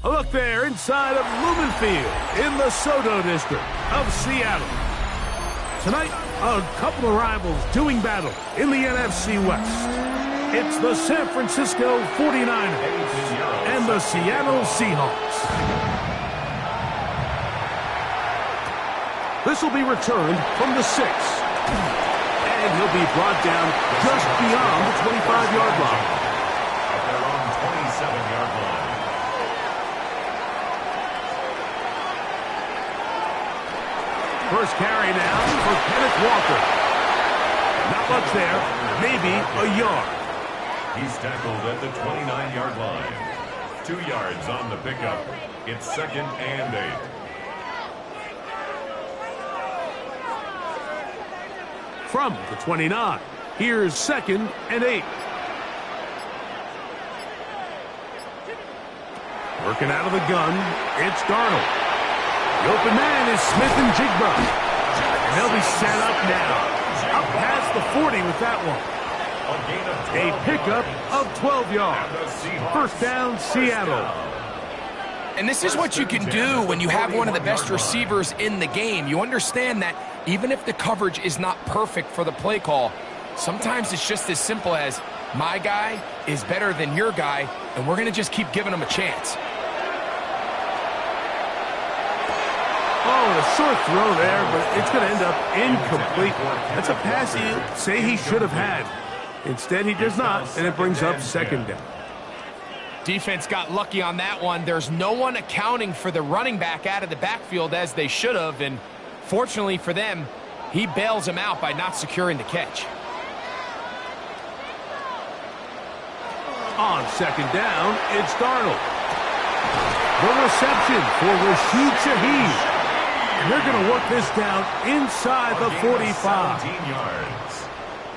A look there inside of Lumen Field in the Soto district of Seattle. Tonight, a couple of rivals doing battle in the NFC West. It's the San Francisco 49ers and the Seattle Seahawks. This will be returned from the 6. And he'll be brought down just beyond the 25-yard line. At their own 27-yard line. First carry now for Kenneth Walker. Not much there, maybe a yard. He's tackled at the 29-yard line. 2 yards on the pickup. It's 2nd and 8. From the 29, here's 2nd and 8. Working out of the gun, it's Darnold. The open man is Smith and Jigba. And they'll be set up now. Up past the 40 with that one. A pickup of 12 yards. First down, Seattle. And this is what you can do when you have one of the best receivers in the game. You understand that even if the coverage is not perfect for the play call, sometimes it's just as simple as my guy is better than your guy, and we're going to just keep giving him a chance. Oh, a short throw there, but it's going to end up incomplete. That's a pass you say he should have had. Instead, he does not, and it brings up 2nd down. Defense got lucky on that one. There's no one accounting for the running back out of the backfield as they should have, and fortunately for them, he bails him out by not securing the catch. On 2nd down, it's Darnold. The reception for Rashid Shaheed. And they're going to work this down inside the 45. 17 yards.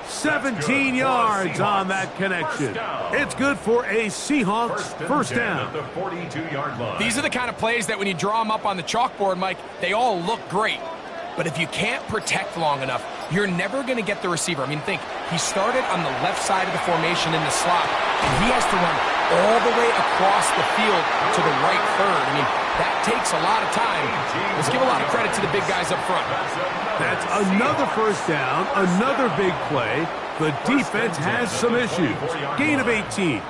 17 yards on that connection. It's good for a Seahawks first down. At the 42-yard line. These are the kind of plays that when you draw them up on the chalkboard, Mike, they all look great. But if you can't protect long enough, you're never going to get the receiver. I mean, think, he started on the left side of the formation in the slot, and he has to run all the way across the field to the right third. I mean, that takes a lot of time. Let's give a lot of credit to the big guys up front. That's another first down, another big play. The defense has some issues. Gain of 18.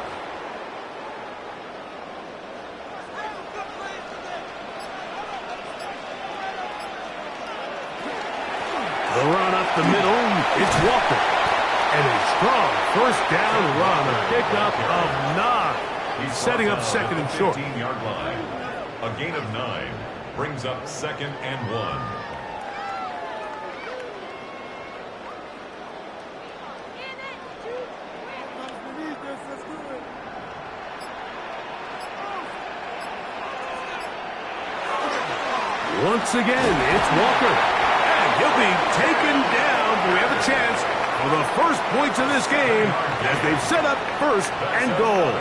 The run up the middle, it's Walker. And a strong first down run, a pickup of 9. He's setting up 2nd and short. 15-yard line. A gain of 9 brings up 2nd and 1. Once again, it's Walker. And he'll be taken down, but we have a chance for the first points of this game as they've set up 1st and goal.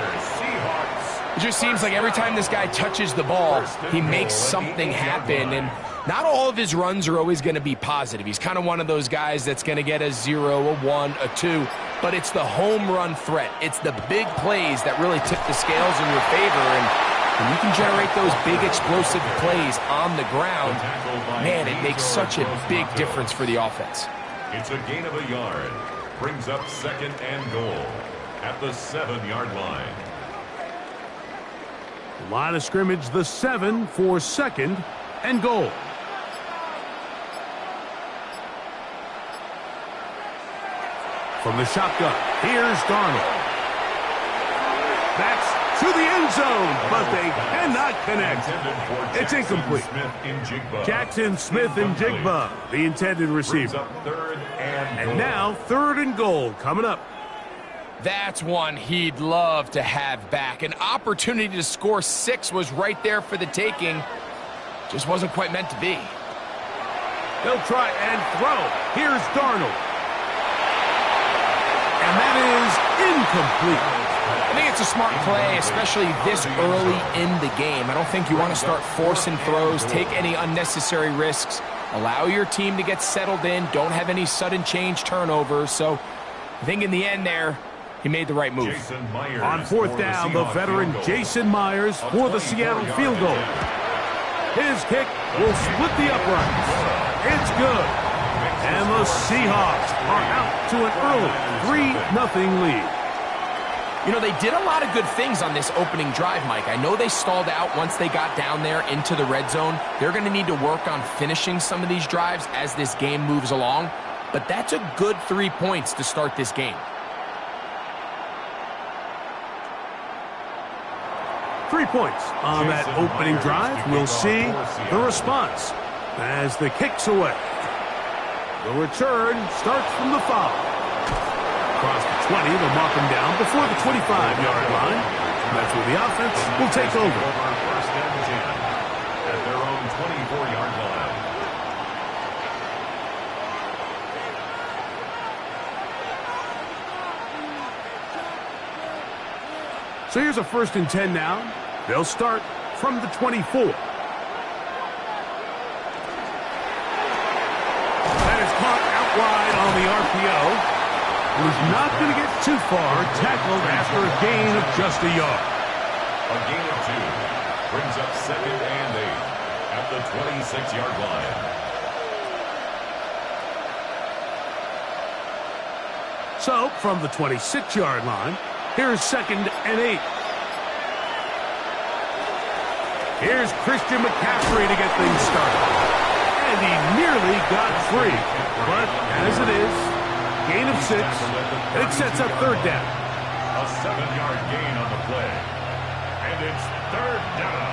It just seems like every time this guy touches the ball, he makes something happen. And not all of his runs are always going to be positive. He's kind of one of those guys that's going to get a 0, a 1, a 2. But it's the home run threat. It's the big plays that really tip the scales in your favor. And when you can generate those big explosive plays on the ground, man, it makes such a big difference for the offense. It's a gain of a yard. Brings up 2nd and goal at the 7-yard line. Line of scrimmage, the 7 for 2nd and goal. From the shotgun, here's Darnold. That's to the end zone, but they cannot connect. It's incomplete. Jackson Smith and Jigba, the intended receiver. And now 3rd and goal coming up. That's one he'd love to have back. An opportunity to score 6 was right there for the taking. Just wasn't quite meant to be. They'll try and throw. Here's Darnold. And that is incomplete. I think it's a smart play, especially this early in the game. I don't think you want to start forcing throws, take any unnecessary risks, allow your team to get settled in, don't have any sudden change turnovers. So I think in the end there, He made the right move. On fourth down, the veteran Jason Myers for the Seattle field goal. His kick will split the uprights. It's good. And the Seahawks are out to an early 3-0 lead. You know, they did a lot of good things on this opening drive, Mike. I know they stalled out once they got down there into the red zone. They're going to need to work on finishing some of these drives as this game moves along. But that's a good 3 points to start this game. 3 points on that opening drive. We'll see the response as the kick's away. The return starts from the 5. Across the 20, they'll mark him down before the 25-yard line. That's where the offense will take over. First and 10 at their own 24-yard line. So here's a 1st and 10 now. They'll start from the 24. That is caught out wide on the RPO. Was not going to get too far, tackled after a gain of just a yard. A gain of 2 brings up 2nd and 8 at the 26-yard line. So, from the 26-yard line, here's 2nd and 8. Here's Christian McCaffrey to get things started. And he nearly got free. But as it is, gain of 6, and it sets up 3rd down. A 7-yard gain on the play. And it's 3rd down.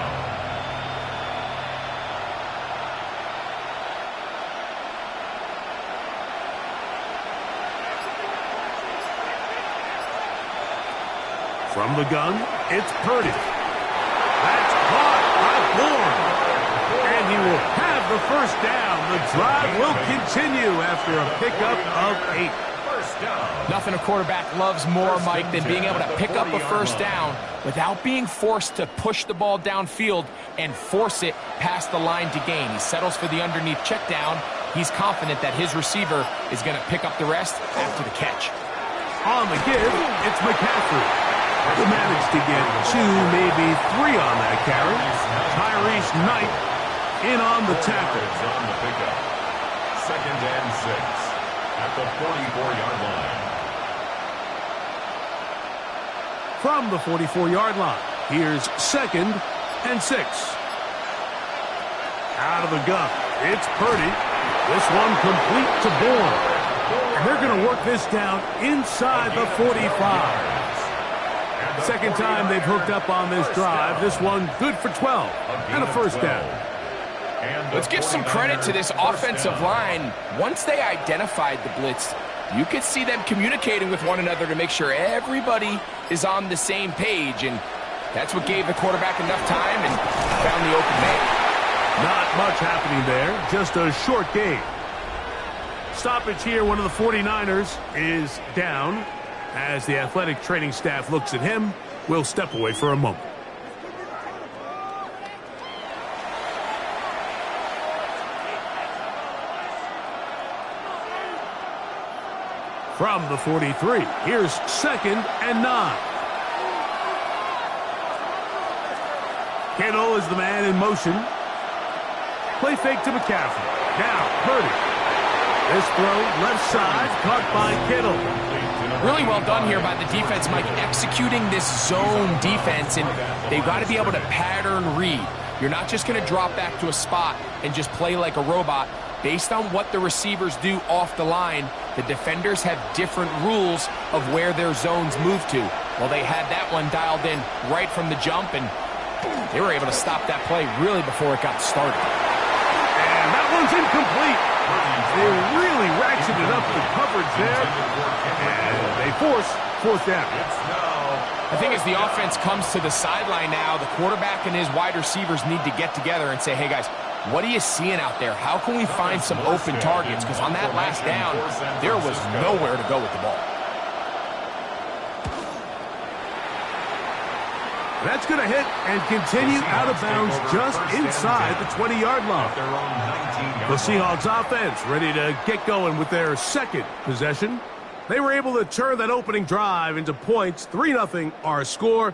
From the gun, it's Purdy. That's caught by Bourne. And he will have the 1st down. The drive will continue after a pickup of 8. Nothing a quarterback loves more, Mike, than being able to pick up a 1st down without being forced to push the ball downfield and force it past the line to gain. He settles for the underneath check down. He's confident that his receiver is going to pick up the rest after the catch. On the give, it's McCaffrey. He managed to get 2, maybe 3 on that carry. Tyrese Knight in on the tackle. On the pickup. 2nd and 6 at the 44-yard line. From the 44-yard line, here's 2nd and 6. Out of the gun, it's Purdy. This one complete to Bourne. And they're going to work this down inside the 45. Second time they've hooked up on this drive. This one good for 12 and a 1st down. Let's give some credit to this offensive line. Once they identified the blitz, you could see them communicating with one another to make sure everybody is on the same page, and that's what gave the quarterback enough time and found the open man. Not much happening there, just a short gain. Stoppage here, one of the 49ers is down. As the athletic training staff looks at him, we'll step away for a moment. From the 43, here's 2nd and 9. Kittle is the man in motion. Play fake to McCaffrey. Now, Purdy. This throw, left side, caught by Kittle. Really well done here by the defense, Mike, executing this zone defense, and they've got to be able to pattern read. You're not just going to drop back to a spot and just play like a robot. Based on what the receivers do off the line, the defenders have different rules of where their zones move to. Well, they had that one dialed in right from the jump, and they were able to stop that play really before it got started. And that one's incomplete. They really ratcheted up the coverage there, and they force 4th down. I think as the offense comes to the sideline now, the quarterback and his wide receivers need to get together and say, hey, guys, what are you seeing out there? How can we find some open targets? Because on that last down, there was nowhere to go with the ball. That's going to hit and continue out of bounds just inside the 20-yard line. The Seahawks offense ready to get going with their 2nd possession. They were able to turn that opening drive into points. 3-0 our score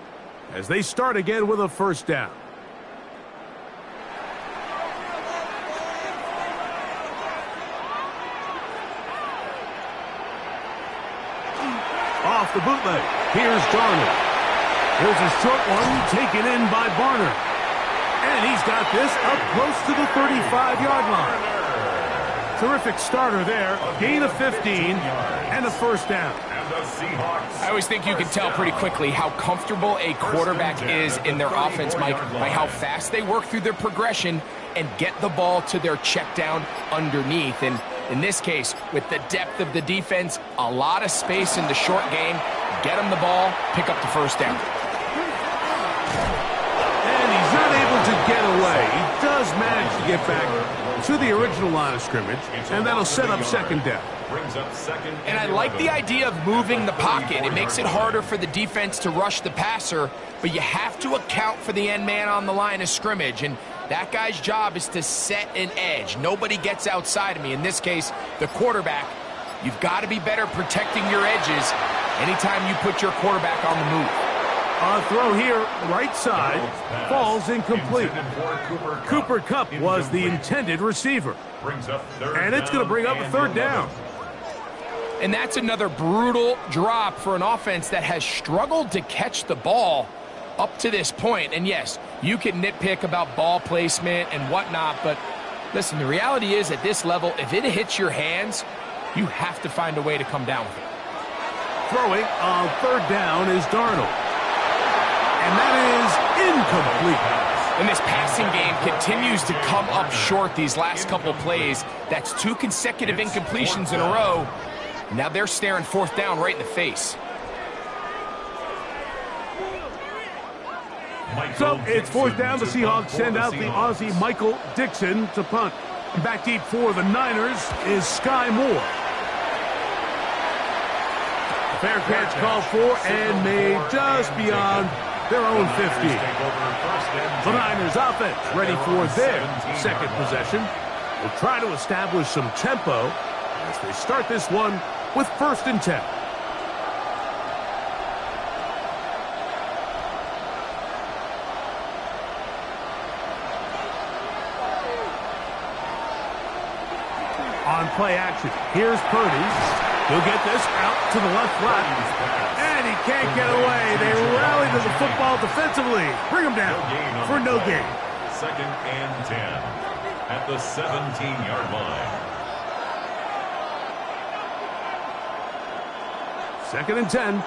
as they start again with a first down. Off the bootleg. Here's Darnold. Here's a short one taken in by Barner. And he's got this up close to the 35-yard line. Terrific starter there. Gain of 15 and a first down. I always think you can tell pretty quickly how comfortable a quarterback is in their offense, Mike, by how fast they work through their progression and get the ball to their check down underneath. And in this case, with the depth of the defense, a lot of space in the short game, get them the ball, pick up the first down. And he's not able to get away. He does manage to get back to the original line of scrimmage, and that'll set up second down. And I like the idea of moving the pocket. It makes it harder for the defense to rush the passer, but you have to account for the end man on the line of scrimmage, and that guy's job is to set an edge. Nobody gets outside of me. In this case, the quarterback. You've got to be better protecting your edges anytime you put your quarterback on the move. A throw here, right side, falls incomplete. Cooper Kupp was the intended receiver. And it's going to bring up a third down. And that's another brutal drop for an offense that has struggled to catch the ball up to this point. And yes, you can nitpick about ball placement and whatnot, but listen, the reality is at this level, if it hits your hands, you have to find a way to come down with it. Throwing on third down is Darnold. And that is incomplete. And this passing game continues to come up short these last couple plays. That's 2 consecutive incompletions in a row. Now they're staring fourth down right in the face. So it's fourth down. The Seahawks send out the Aussie Michael Dixon to punt. Back deep for the Niners is Sky Moore. Fair catch called for and made just beyond their own 50. The Niners offense ready for their second possession. Will try to establish some tempo as they start this one with 1st and 10. On play action, here's Purdy. He'll get this out to the left flat. And he can't get away. They rally to the football defensively. Bring him down for no gain. 2nd and 10 at the 17-yard line. 2nd and 10.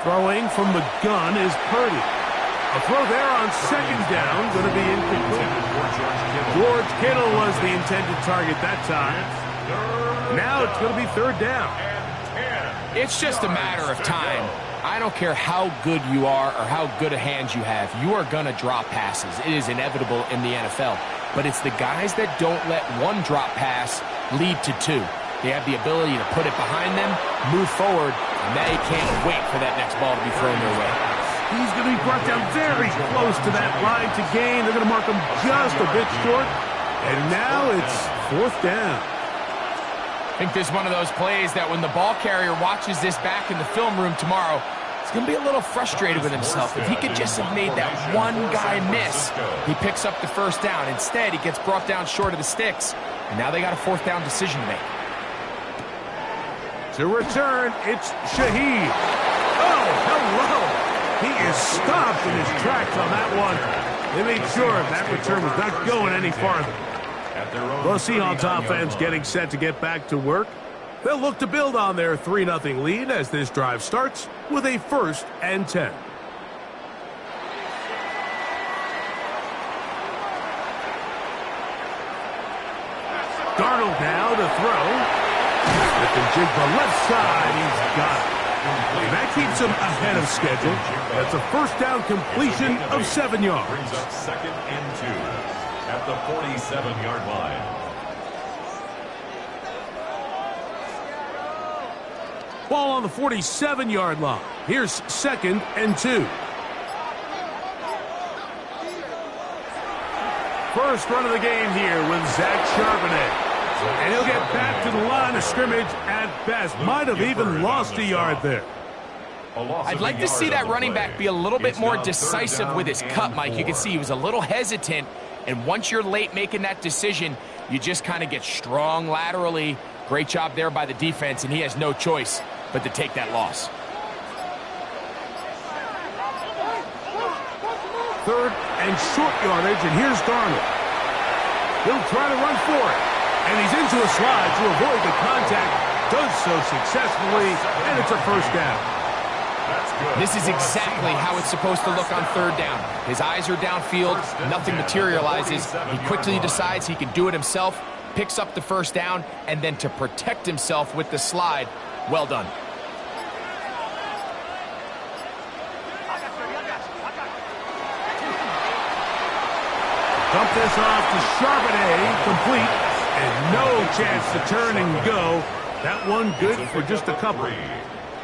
Throwing from the gun is Purdy. A throw there on 2nd down, going to be incomplete. George Kittle was the intended target that time. Now it's going to be 3rd down. It's just a matter of time. I don't care how good you are or how good a hand you have. You are going to drop passes. It is inevitable in the NFL. But it's the guys that don't let one drop pass lead to 2. They have the ability to put it behind them, move forward, and they can't wait for that next ball to be thrown their way. He's going to be brought down very close to that line to gain. They're going to mark him just a bit short. And now it's 4th down. I think this is one of those plays that when the ball carrier watches this back in the film room tomorrow, he's going to be a little frustrated with himself. If he could just have made that one guy miss, he picks up the 1st down. Instead, he gets brought down short of the sticks. And now they got a 4th down decision to make. To return, it's Shaheed. Oh, hello. He is stopped in his tracks on that one. They made sure that return was not going any farther. The Seahawks offense getting set to get back to work. They'll look to build on their 3-0 lead as this drive starts with a 1st and 10. Darnold now to throw. With the jig the left side, he's got it. And that keeps him ahead of schedule. That's a 1st down completion of 7 yards. Brings up 2nd and 2 at the 47-yard line. Ball on the 47-yard line. Here's 2nd and 2. first run of the game here with Zach Charbonnet. And he'll get back to the line of scrimmage at best. Might have even lost a yard there. I'd like to see that running back be a little bit more decisive with his cut, Mike. You can see he was a little hesitant, and once you're late making that decision, you just kind of get strong laterally. Great job there by the defense, and he has no choice but to take that loss. Third and short yardage, and here's Darnold. He'll try to run for it, and he's into a slide to avoid the contact. Does so successfully, and it's a first down. This is exactly how it's supposed to look on third down. His eyes are downfield, nothing materializes. He quickly decides he can do it himself, picks up the first down, and then to protect himself with the slide, well done. Dump this off to Charbonnet, complete, and no chance to turn and go. That one good for just a couple.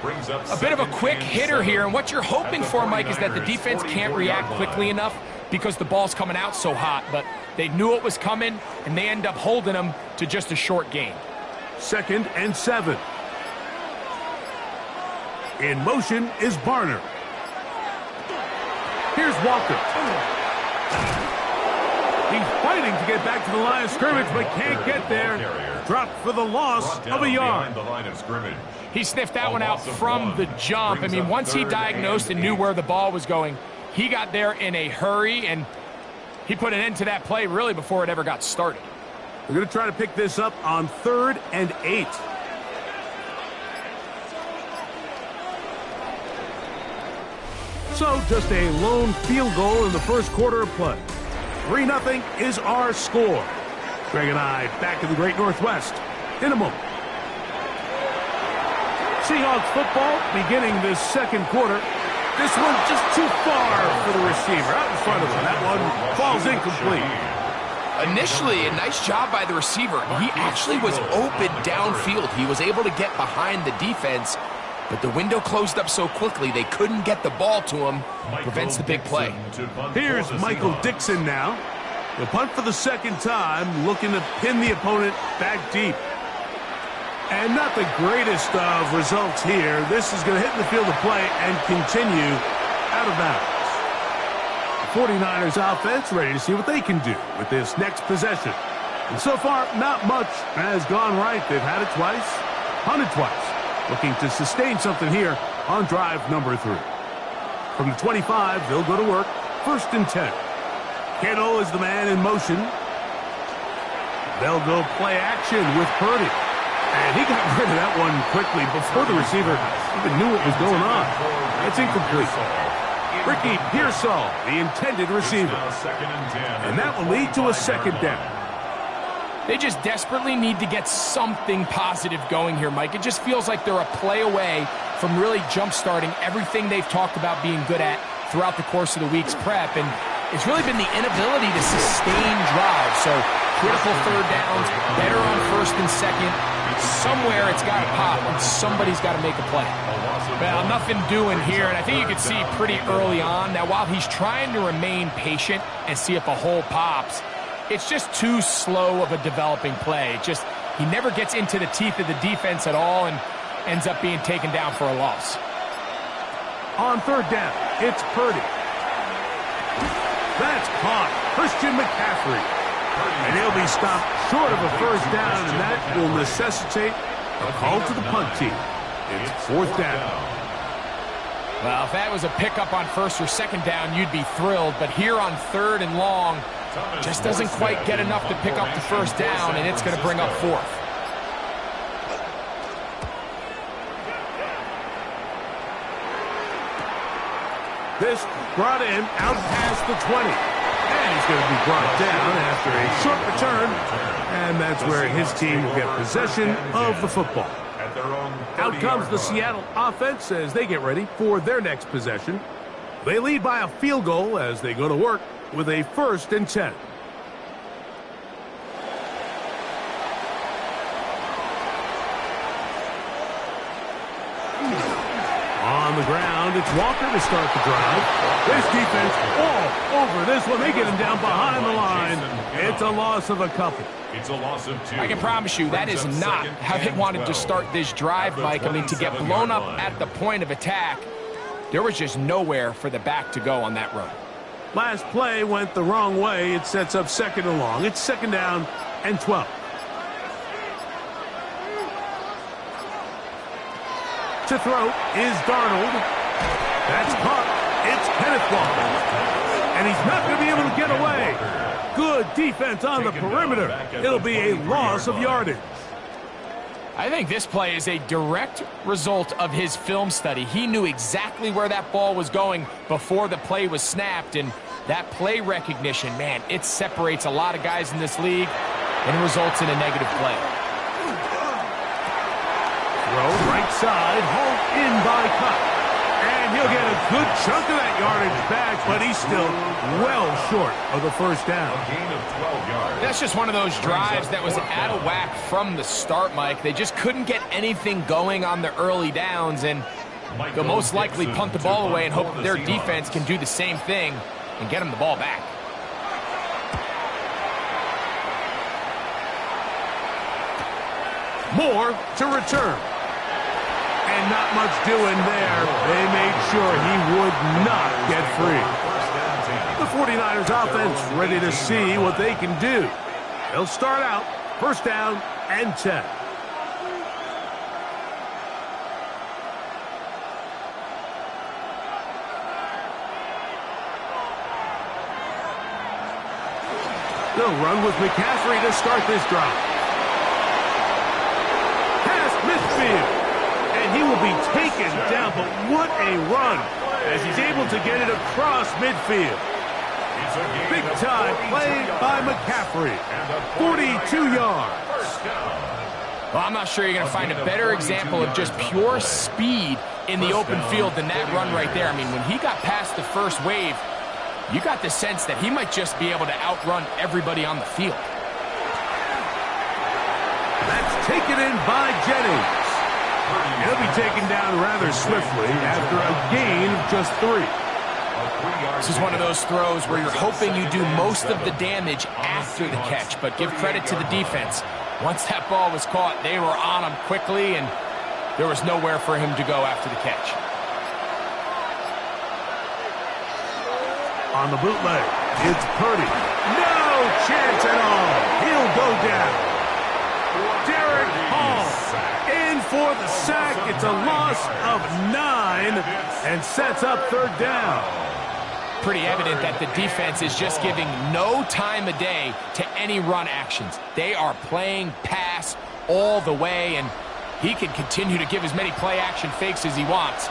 A bit of a quick hitter here, and what you're hoping for, Mike, is that the defense can't react quickly enough because the ball's coming out so hot, but they knew it was coming, and they end up holding them to just a short gain. 2nd and 7. In motion is Barner. Here's Walker. He's fighting to get back to the line of scrimmage, but can't get there. Dropped for the loss of a yard. He sniffed that one out from the jump. I mean, once he diagnosed and knew where the ball was going, he got there in a hurry, and he put an end to that play really before it ever got started. We're going to try to pick this up on 3rd and 8. So just a lone field goal in the first quarter of play. 3-0 is our score. Greg and I back in the Great Northwest in a moment. Seahawks football beginning this second quarter. This one just too far for the receiver. Out in front of him. That one falls incomplete. Initially, a nice job by the receiver. He actually was open downfield. He was able to get behind the defense, but the window closed up so quickly they couldn't get the ball to him. Prevents the big play. Here's Michael Dixon now. He'll punt for the second time, looking to pin the opponent back deep. And not the greatest of results here. This is going to hit the field of play and continue out of bounds. The 49ers offense ready to see what they can do with this next possession. And so far, not much has gone right. They've had it twice, punted twice. Looking to sustain something here on drive number 3. From the 25, they'll go to work. 1st and 10. Kittle is the man in motion. They'll go play action with Purdy. And he got rid of that one quickly before the receiver even knew what was going on. That's incomplete. Ricky Pearsall, the intended receiver. And that will lead to a second down. They just desperately need to get something positive going here, Mike. It just feels like they're a play away from really jump-starting everything they've talked about being good at throughout the course of the week's prep. And it's really been the inability to sustain drives. So critical third downs, better on 1st and 2nd. Somewhere it's got to pop, and somebody's got to make a play. Well, nothing doing here, and I think you can see pretty early on. Now, while he's trying to remain patient and see if a hole pops, it's just too slow of a developing play. He never gets into the teeth of the defense at all and ends up being taken down for a loss. On 3rd down, it's Purdy. That's caught. Christian McCaffrey. And he'll be stopped short of a first down, and that will necessitate a call to the punt team. It's 4th down. Well, if that was a pickup on 1st or 2nd down, you'd be thrilled. But here on 3rd and long, just doesn't quite get enough to pick up the first down, and it's going to bring up 4th. This brought in out past the 20. And he's going to be brought down after a short return. And that's where his team will get possession of the football. Out comes the Seattle offense as they get ready for their next possession. They lead by a field goal as they go to work with a 1st and 10. On On the ground, it's Walker to start the drive. This defense all over this one. They get him down behind the line. It's a loss of a couple. It's a loss of 2. I can promise you that is not how they wanted to start this drive, Mike. I mean, to get blown up at the point of attack, there was just nowhere for the back to go on that run. Last play went the wrong way. It sets up 2nd and long. It's 2nd down and 12. To throw is Darnold. That's caught. It's Kenneth Walker. And he's not going to be able to get away. Good defense on the perimeter. It'll be a loss of yardage. I think this play is a direct result of his film study. He knew exactly where that ball was going before the play was snapped, and that play recognition, man, it separates a lot of guys in this league and results in a negative play. Throw right side, hauled in by Cup. And he'll get a good chunk of that yardage back, but he's still well short of the first down. A gain of 12 yards. That's just one of those drives that was out of whack from the start, Mike. They just couldn't get anything going on the early downs, and they'll most likely punt the ball away and hope that their defense can do the same thing and get them the ball back. More to return. And not much doing there. They made sure he would not get free. The 49ers offense ready to see what they can do. They'll start out 1st down and 10. They'll run with McCaffrey to start this drive. Past midfield. And he will be taken down, but what a run as he's able to get it across midfield. Big time play by McCaffrey. 42 yards. Well, I'm not sure you're going to find a better example of just pure speed in the open field than that run right there. I mean, when he got past the first wave, you got the sense that he might just be able to outrun everybody on the field. That's taken in by Jennings. He'll be taken down rather swiftly after a gain of just 3. This is one of those throws where you're hoping you do most of the damage after the catch, but give credit to the defense. Once that ball was caught, they were on him quickly, and there was nowhere for him to go after the catch. On the bootleg, it's Purdy. No chance at all. He'll go down. Derek Hall in for the sack. It's a loss of 9 and sets up 3rd down. Pretty evident that the defense is just giving no time of day to any run actions. They are playing pass all the way, and he can continue to give as many play action fakes as he wants.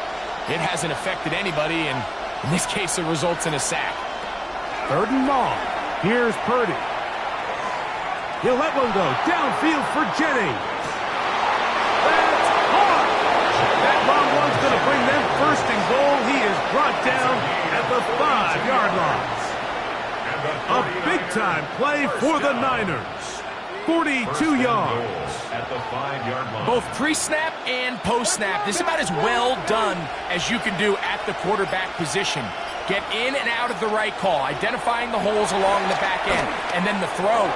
It hasn't affected anybody, and in this case, it results in a sack. 3rd and long. Here's Purdy. He'll let one go. Downfield for Jennings. That's caught. That long one's going to bring them 1st and goal. He is brought down at the 5-yard line. A big-time play for the Niners. 42 yards. At the 5-yard line. Both pre-snap and post-snap. This is about as well done as you can do at the quarterback position. Get in and out of the right call, identifying the holes along the back end, and then the throw.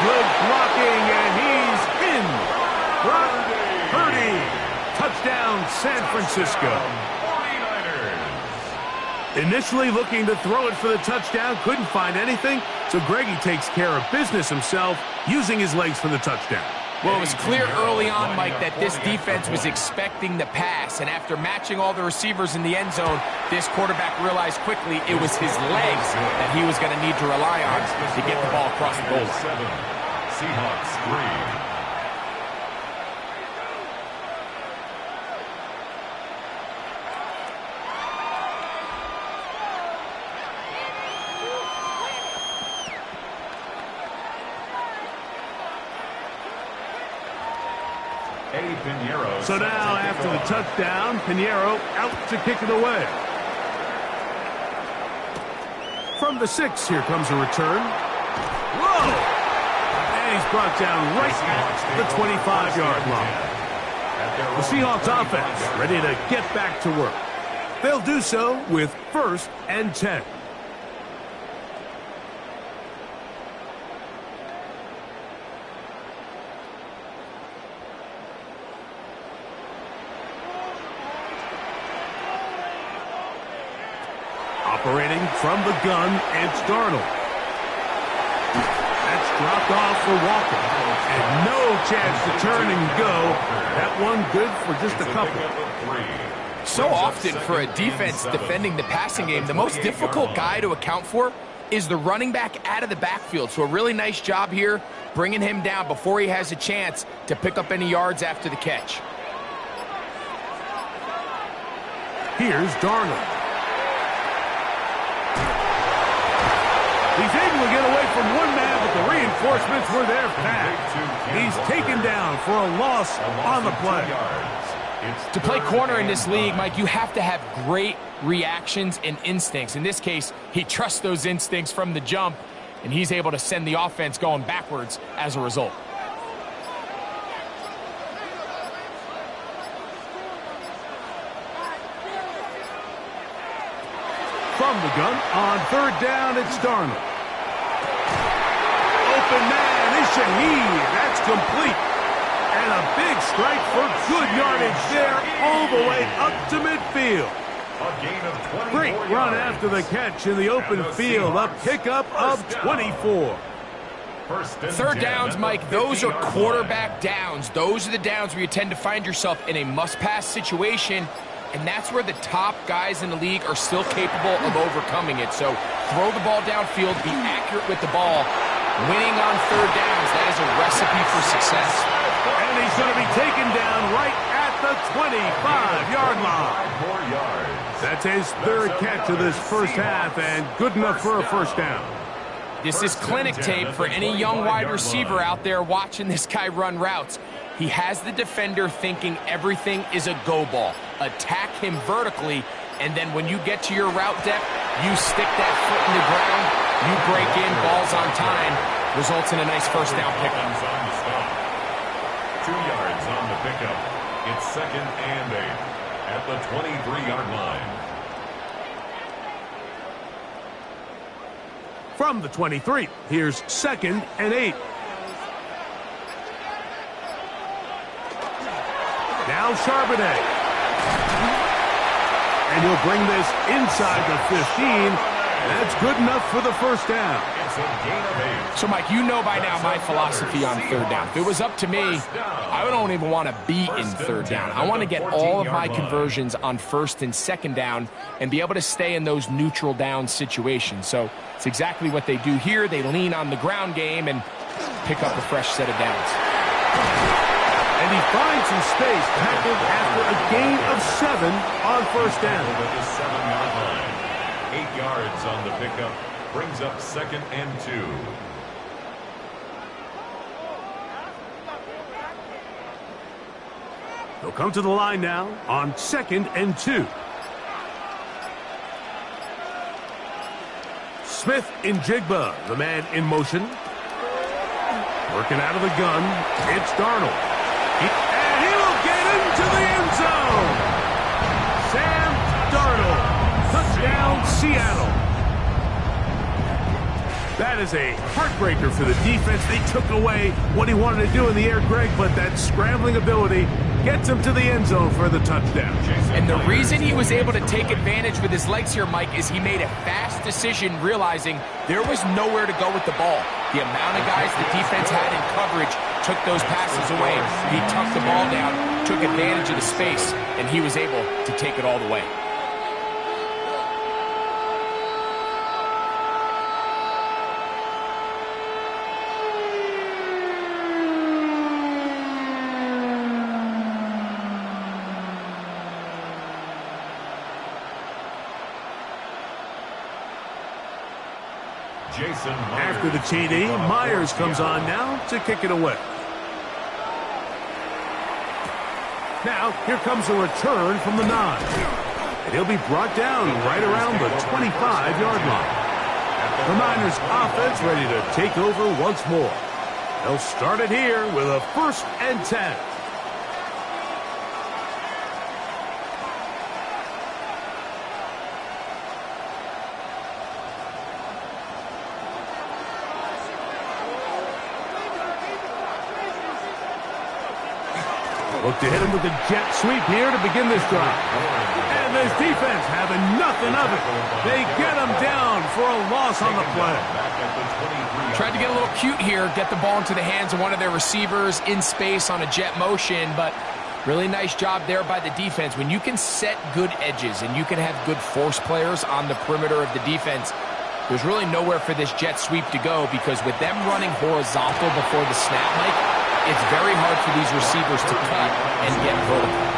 Good blocking, and he's in. Brock Purdy. Touchdown, San Francisco. 49ers. Initially looking to throw it for the touchdown, couldn't find anything, so Greggy takes care of business himself, using his legs for the touchdown. Well, it was clear early on, Mike, that this defense was expecting the pass, and after matching all the receivers in the end zone, this quarterback realized quickly it was his legs that he was going to need to rely on to get the ball across the goal line. Seahawks 3. So now, after the touchdown, Pinheiro out to kick it away. From the 6, here comes a return. Whoa! And he's brought down right at the 25-yard line. The Seahawks offense ready to get back to work. They'll do so with 1st and 10. Operating from the gun, it's Darnold. That's dropped off for Walker. And no chance to turn and go. That one good for just a couple. So often for a defense defending the passing game, the most difficult guy to account for is the running back out of the backfield. So a really nice job here bringing him down before he has a chance to pick up any yards after the catch. Here's Darnold. He's able to get away from one man, but the reinforcements were there fast. He's taken down for a loss on the play. To play corner in this league, Mike, you have to have great reactions and instincts. In this case, he trusts those instincts from the jump, and he's able to send the offense going backwards as a result. From the gun, on 3rd down, it's Darnold. Open man is Shaheed. That's complete. And a big strike for good yardage there all the way up to midfield. Great run after the catch in the open field. A pickup of 24. 3rd downs, Mike, those are quarterback downs. Those are the downs where you tend to find yourself in a must-pass situation. And that's where the top guys in the league are still capable of overcoming it. So throw the ball downfield, be accurate with the ball. Winning on 3rd downs, that is a recipe for success. And he's going to be taken down right at the 25-yard line. That's his 3rd catch of this first half, and good enough for a 1st down. This is clinic tape for any young wide receiver out there watching this guy run routes. He has the defender thinking everything is a go ball. Attack him vertically, and then when you get to your route depth, you stick that foot in the ground, you break in, balls on time, results in a nice 1st down pickup. 2 yards on the pickup. It's 2nd and 8 at the 23-yard line. From the 23, here's 2nd and 8. Now Charbonnet. And he'll bring this inside the 15. That's good enough for the 1st down. So, Mike, you know by now my philosophy on 3rd down. If it was up to me, I don't even want to be in 3rd down. I want to get all of my conversions on 1st and 2nd down and be able to stay in those neutral down situations. So it's exactly what they do here. They lean on the ground game and pick up a fresh set of downs. And he finds some space tackled after a gain of 7 on 1st down. At the 7-yard line. 8 yards on the pickup. Brings up 2nd and 2. They'll come to the line now on 2nd and 2. Smith in Jigba, the man in motion. Working out of the gun, it's Darnold. And he will get into the end zone. Sam Darnold, touchdown Seattle. That is a heartbreaker for the defense. They took away what he wanted to do in the air, Greg, but that scrambling ability gets him to the end zone for the touchdown. And the reason he was able to take advantage with his legs here, Mike, is he made a fast decision realizing there was nowhere to go with the ball. The amount of guys the defense had in coverage took those passes away. He tucked the ball down, took advantage of the space, and he was able to take it all the way. After the TD, Myers comes on now to kick it away. Now, here comes a return from the 9. And he'll be brought down right around the 25-yard line. The Niners offense ready to take over once more. They'll start it here with a 1st and 10. Look to hit him with the jet sweep here to begin this drive. And this defense having nothing of it. They get him down for a loss on the play. Tried to get a little cute here, get the ball into the hands of one of their receivers in space on a jet motion, but really nice job there by the defense. When you can set good edges and you can have good force players on the perimeter of the defense, there's really nowhere for this jet sweep to go, because with them running horizontal before the snap, Mike, it's very hard for these receivers to cut and get vertical.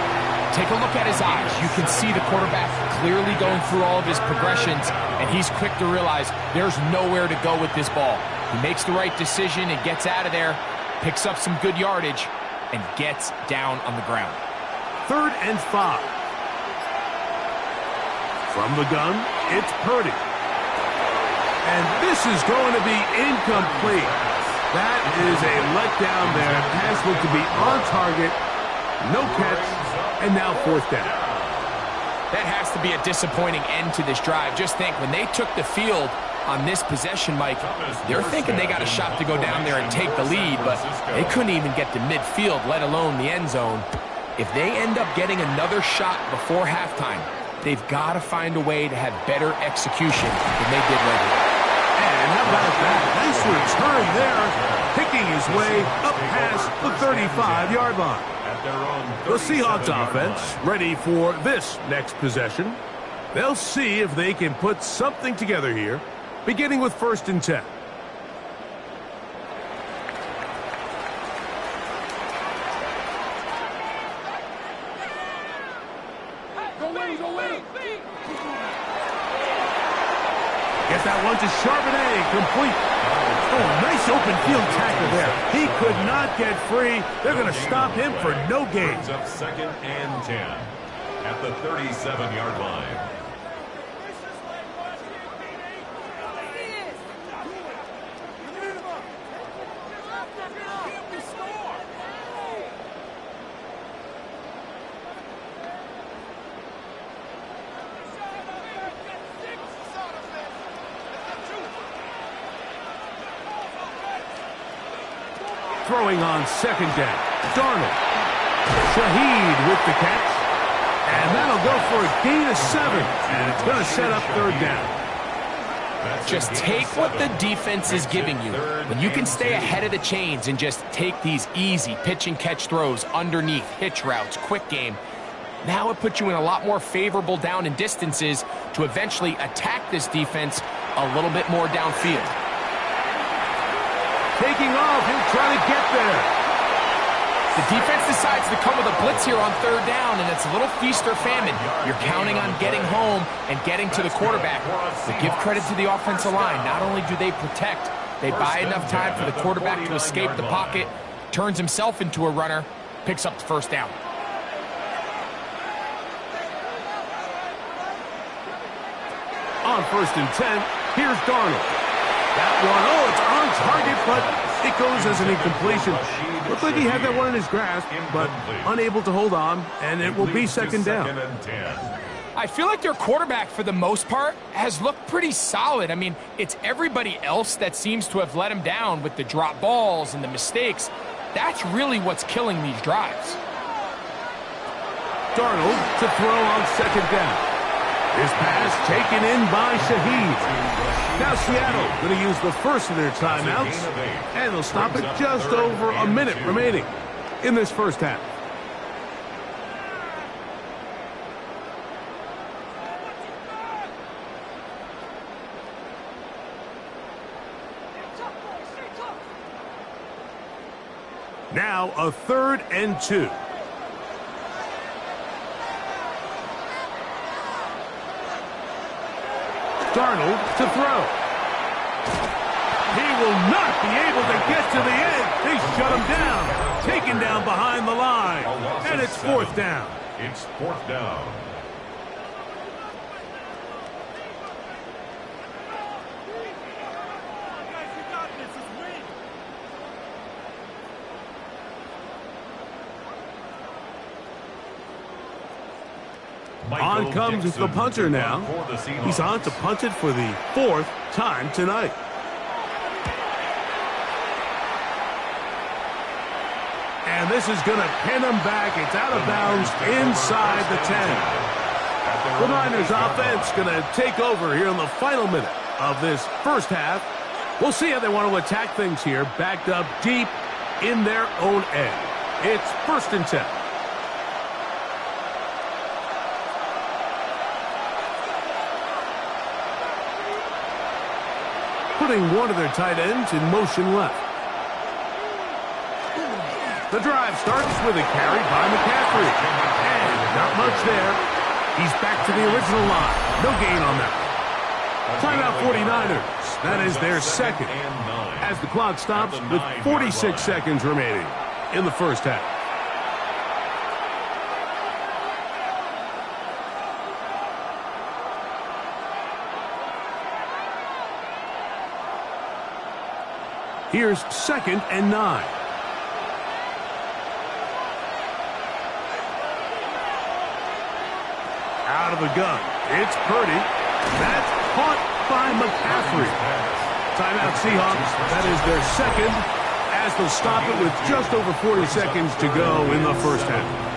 Take a look at his eyes. You can see the quarterback clearly going through all of his progressions, and he's quick to realize there's nowhere to go with this ball. He makes the right decision and gets out of there, picks up some good yardage, and gets down on the ground. 3rd and 5. From the gun, it's Purdy. And this is going to be incomplete. That is a letdown there. Pass looked to be on target. No catch. And now 4th down. That has to be a disappointing end to this drive. Just think, when they took the field on this possession, Mike, they're thinking they got a shot to go down there and take the lead, but they couldn't even get to midfield, let alone the end zone. If they end up getting another shot before halftime, they've got to find a way to have better execution than they did right here. And how about that? Nice return there, picking his way up past the 35-yard line. The Seahawks offense ready for this next possession. They'll see if they can put something together here, beginning with 1st and 10. Gets that one to Charbonnet, complete. Oh, nice open field tackle there. He could not get free. They're going to stop him for no gain. Up 2nd and 10 at the 37-yard line. Throwing on 2nd down. Darnold. Shaheed with the catch. And that'll go for a gain of 7. And it's going to set up 3rd down. Just take what the defense is giving you. When you can stay ahead of the chains and just take these easy pitch and catch throws underneath, hitch routes, quick game, now it puts you in a lot more favorable down and distances to eventually attack this defense a little bit more downfield. Taking off, he'll try to get there. The defense decides to come with a blitz here on 3rd down, and it's a little feast or famine. You're counting on getting home and getting to the quarterback. But give credit to the offensive line. Not only do they protect, they buy enough time for the quarterback to escape the pocket, turns himself into a runner, picks up the 1st down. On 1st and 10, here's Darnold. That one, oh, it's on target, but it goes as an incompletion. Looks like he had that one in his grasp, but unable to hold on, and it will be 2nd down. I feel like their quarterback, for the most part, has looked pretty solid. I mean, it's everybody else that seems to have let him down with the drop balls and the mistakes. That's really what's killing these drives. Darnold to throw on 2nd down. His pass taken in by Shaheed. Now Seattle going to use the first of their timeouts, and they'll stop it just over a minute remaining in this 1st half. Now a 3rd and 2. Darnold to throw. He will not be able to get to the end. They shut him down. Taken down behind the line. And it's 4th down. It's 4th down. On comes the punter now. He's on to punt it for the 4th time tonight. And this is going to pin him back. It's out of bounds inside the 10. The Niners offense going to take over here in the final minute of this first half. We'll see how they want to attack things here, backed up deep in their own end. It's 1st and 10. Putting one of their tight ends in motion left. The drive starts with a carry by McCaffrey. And not much there. He's back to the original line. No gain on that. Timeout 49ers. That is their second. As the clock stops with 46 seconds remaining in the first half. Here's 2nd and 9. Out of the gun. It's Purdy. That's caught by McCaffrey. Timeout Seahawks. That is their second as they'll stop it with just over 40 seconds to go in the first half.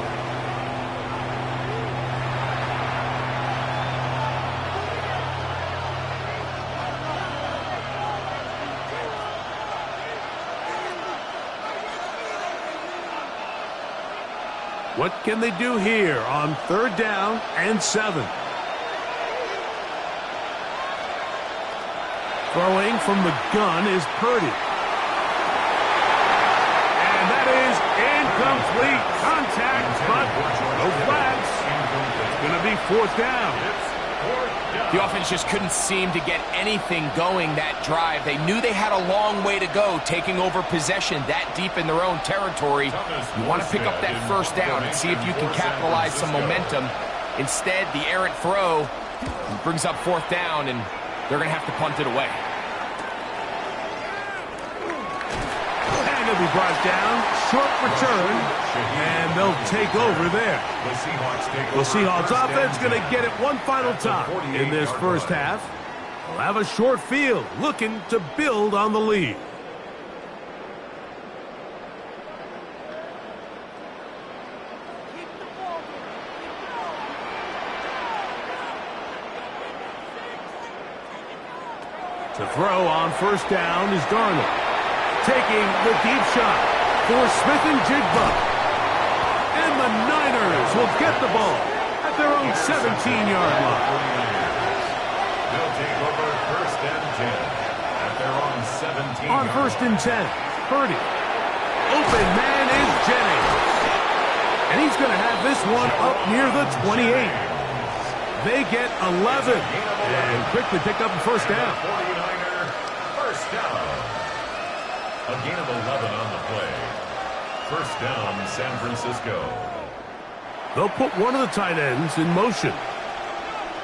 What can they do here on 3rd down and 7? Throwing from the gun is Purdy. And that is incomplete. Contact, but no flags. It's going to be 4th down. The offense just couldn't seem to get anything going that drive. They knew they had a long way to go, taking over possession that deep in their own territory. You want to pick up that 1st down and see if you can capitalize some momentum. Instead, the errant throw brings up 4th down, and they're going to have to punt it away. And it'll be brought down. Short return, and they'll take over there. The Seahawks offense going to get it one final time in this first half. They'll have a short field, looking to build on the lead. To throw on 1st down is Darnold. Taking the deep shot for Smith-Njigba. And the Niners will get the ball at their own 17-yard line. They'll take over 1st and 10 at their own 17. On 1st and 10, Purdy. Open man is Jennings. And he's going to have this one up near the 28. They get 11 and quickly pick up a 1st down. 49er, 1st down. A gain of 11 on the play. 1st down, San Francisco. They'll put one of the tight ends in motion.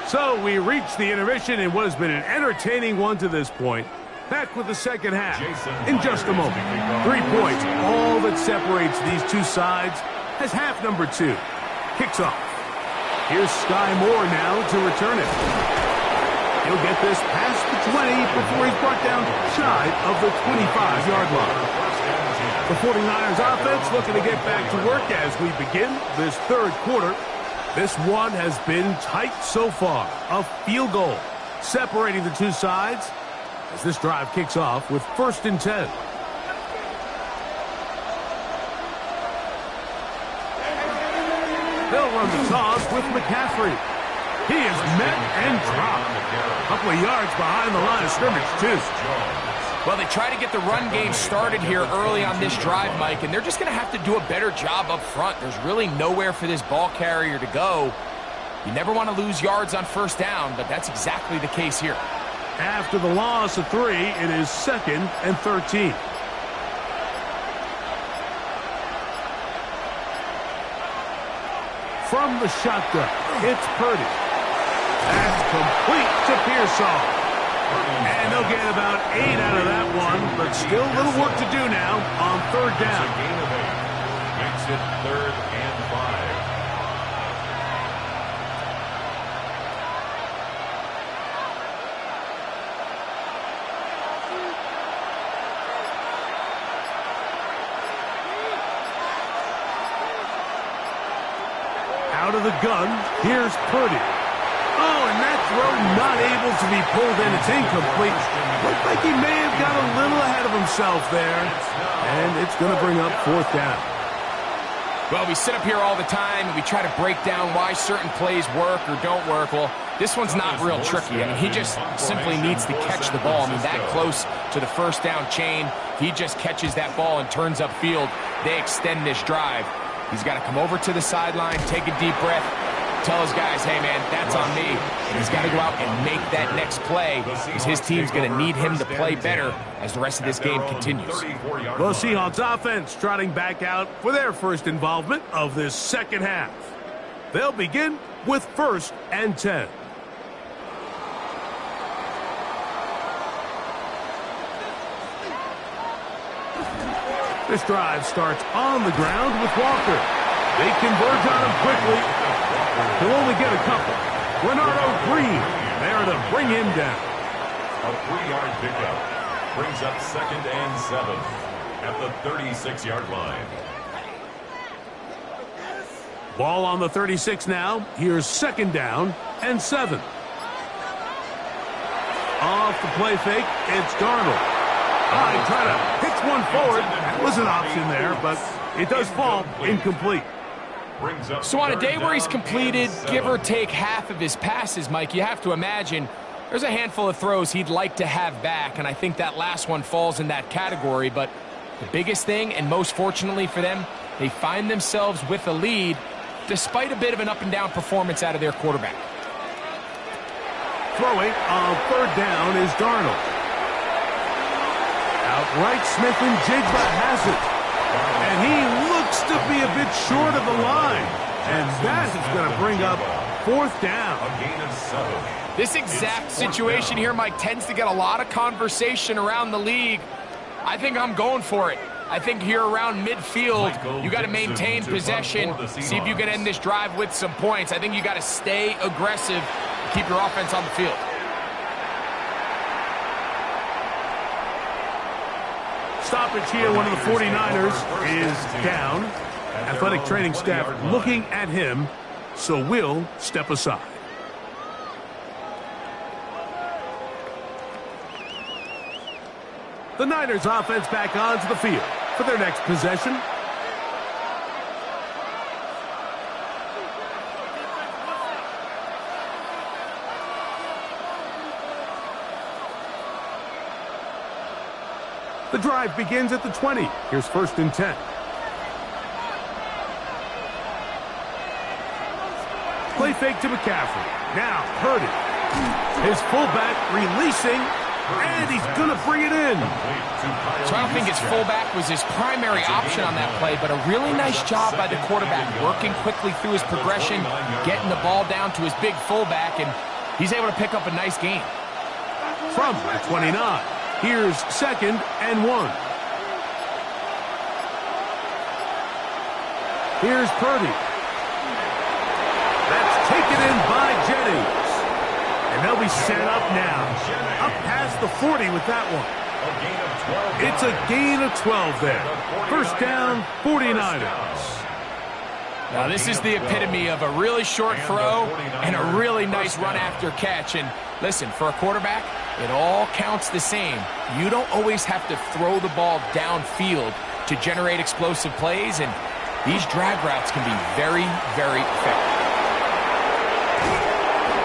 So we reach the intermission in what has been an entertaining one to this point. Back with the second half in just a moment. 3 points, all that separates these two sides as half number 2 kicks off. Here's Sky Moore now to return it. He'll get this past the 20 before he's brought down shy of the 25-yard line. The 49ers offense looking to get back to work as we begin this 3rd quarter. This one has been tight so far. A field goal separating the two sides as this drive kicks off with 1st and 10. They'll run the toss with McCaffrey. He is met and dropped. A couple of yards behind the line of scrimmage, too. Well, they try to get the run game started here early on this drive, Mike, and they're just going to have to do a better job up front. There's really nowhere for this ball carrier to go. You never want to lose yards on 1st down, but that's exactly the case here. After the loss of 3, it is 2nd and 13. From the shotgun, it's Purdy. That's complete to Pearsall. And they'll get about 8 out of that one, but still a little work to do now on 3rd down. A gain of 8. Makes it 3rd and 5. Out of the gun, here's Purdy. Oh, and that throw not able to be pulled in. It's incomplete. Looked like he may have got a little ahead of himself there. And it's going to bring up 4th down. Well, we sit up here all the time and we try to break down why certain plays work or don't work. Well, this one's not real tricky. I mean, he just simply needs to catch the ball. I mean, that close to the 1st down chain, he just catches that ball and turns upfield. They extend this drive. He's got to come over to the sideline, take a deep breath, tell his guys, hey, man, that's on me. And he's got to go out and make that next play because his team's going to need him to play better as the rest of this game continues. Well, Seahawks offense trotting back out for their first involvement of this second half. They'll begin with 1st and 10. This drive starts on the ground with Walker. They converge on him quickly. He'll only get a couple. Renardo Green there to bring him down. A 3-yard pickup brings up 2nd and 7 at the 36-yard line. Ball on the 36 now. Here's 2nd down and 7. Off the play fake, it's Darnold. He tried to pitch one forward. That was an option there, but it does fall incomplete. So on a day where he's completed, give or take half of his passes, Mike, you have to imagine there's a handful of throws he'd like to have back, and I think that last one falls in that category. But the biggest thing, and most fortunately for them, they find themselves with a lead despite a bit of an up-and-down performance out of their quarterback. Throwing on 3rd down is Darnold. Outright, Smith and Jigba has it. And he looks to be a bit short of the line. And that is going to bring up 4th down. A gain of 7. This exact situation here, Mike, tends to get a lot of conversation around the league. I think I'm going for it. I think here around midfield, you got to maintain possession, see if you can end this drive with some points. I think you got to stay aggressive, keep your offense on the field. Stoppage here, one of the 49ers is down. Athletic training staff looking at him, so we'll step aside. The Niners offense back onto the field for their next possession. The drive begins at the 20. Here's 1st and 10. Play fake to McCaffrey. Now Purdy. His fullback releasing, and he's going to bring it in. So I don't think his fullback was his primary option on that play, but a really nice job by the quarterback, working quickly through his progression, getting the ball down to his big fullback, and he's able to pick up a nice gain. From the 29. Here's 2nd and 1. Here's Purdy. That's taken in by Jennings. And they'll be set up now. Up past the 40 with that one. It's a gain of 12 there. 1st down, 49ers. Now this is the epitome of a really short throw and a really nice run after catch. And listen, for a quarterback, it all counts the same. You don't always have to throw the ball downfield to generate explosive plays, and these drag routes can be very, very effective.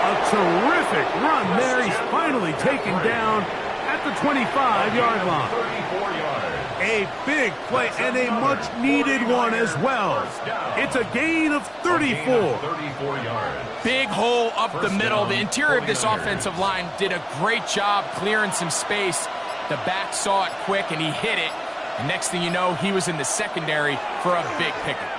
A terrific run there. He's finally taken down at the 25-yard line. A big play and a much-needed one as well. It's a gain of 34. Big hole up the middle. The interior of this offensive line did a great job clearing some space. The back saw it quick, and he hit it. And next thing you know, he was in the secondary for a big pickup.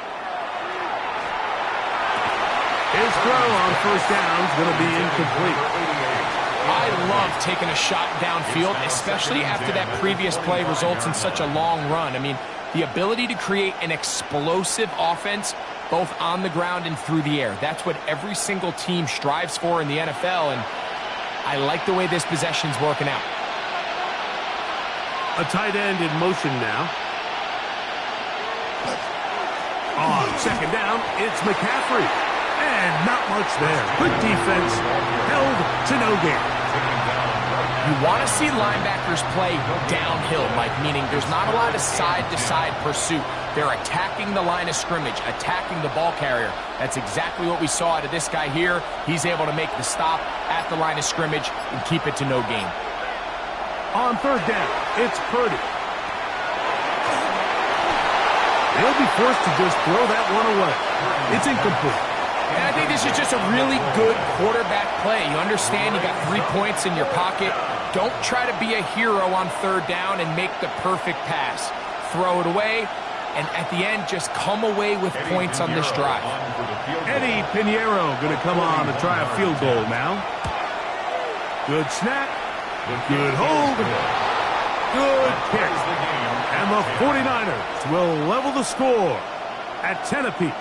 His throw on 1st down is going to be incomplete. I love taking a shot downfield, especially after that previous play results in such a long run. I mean, the ability to create an explosive offense both on the ground and through the air. That's what every single team strives for in the NFL, and I like the way this possession's working out. A tight end in motion now. On 2nd down, it's McCaffrey. And not much there. Good defense, held to no gain. You want to see linebackers play downhill, Mike, meaning there's not a lot of side-to-side pursuit. They're attacking the line of scrimmage, attacking the ball carrier. That's exactly what we saw out of this guy here. He's able to make the stop at the line of scrimmage and keep it to no gain. On third down, it's Purdy. He'll be forced to just throw that one away. It's incomplete. And I think this is just a really good quarterback play. You understand you got 3 points in your pocket. Don't try to be a hero on third down and make the perfect pass. Throw it away, and at the end, just come away with points on this drive. Eddie Pinheiro going to come on to try a field goal now. Good snap. Good hold. Good kick. And the 49ers will level the score at 10 apiece.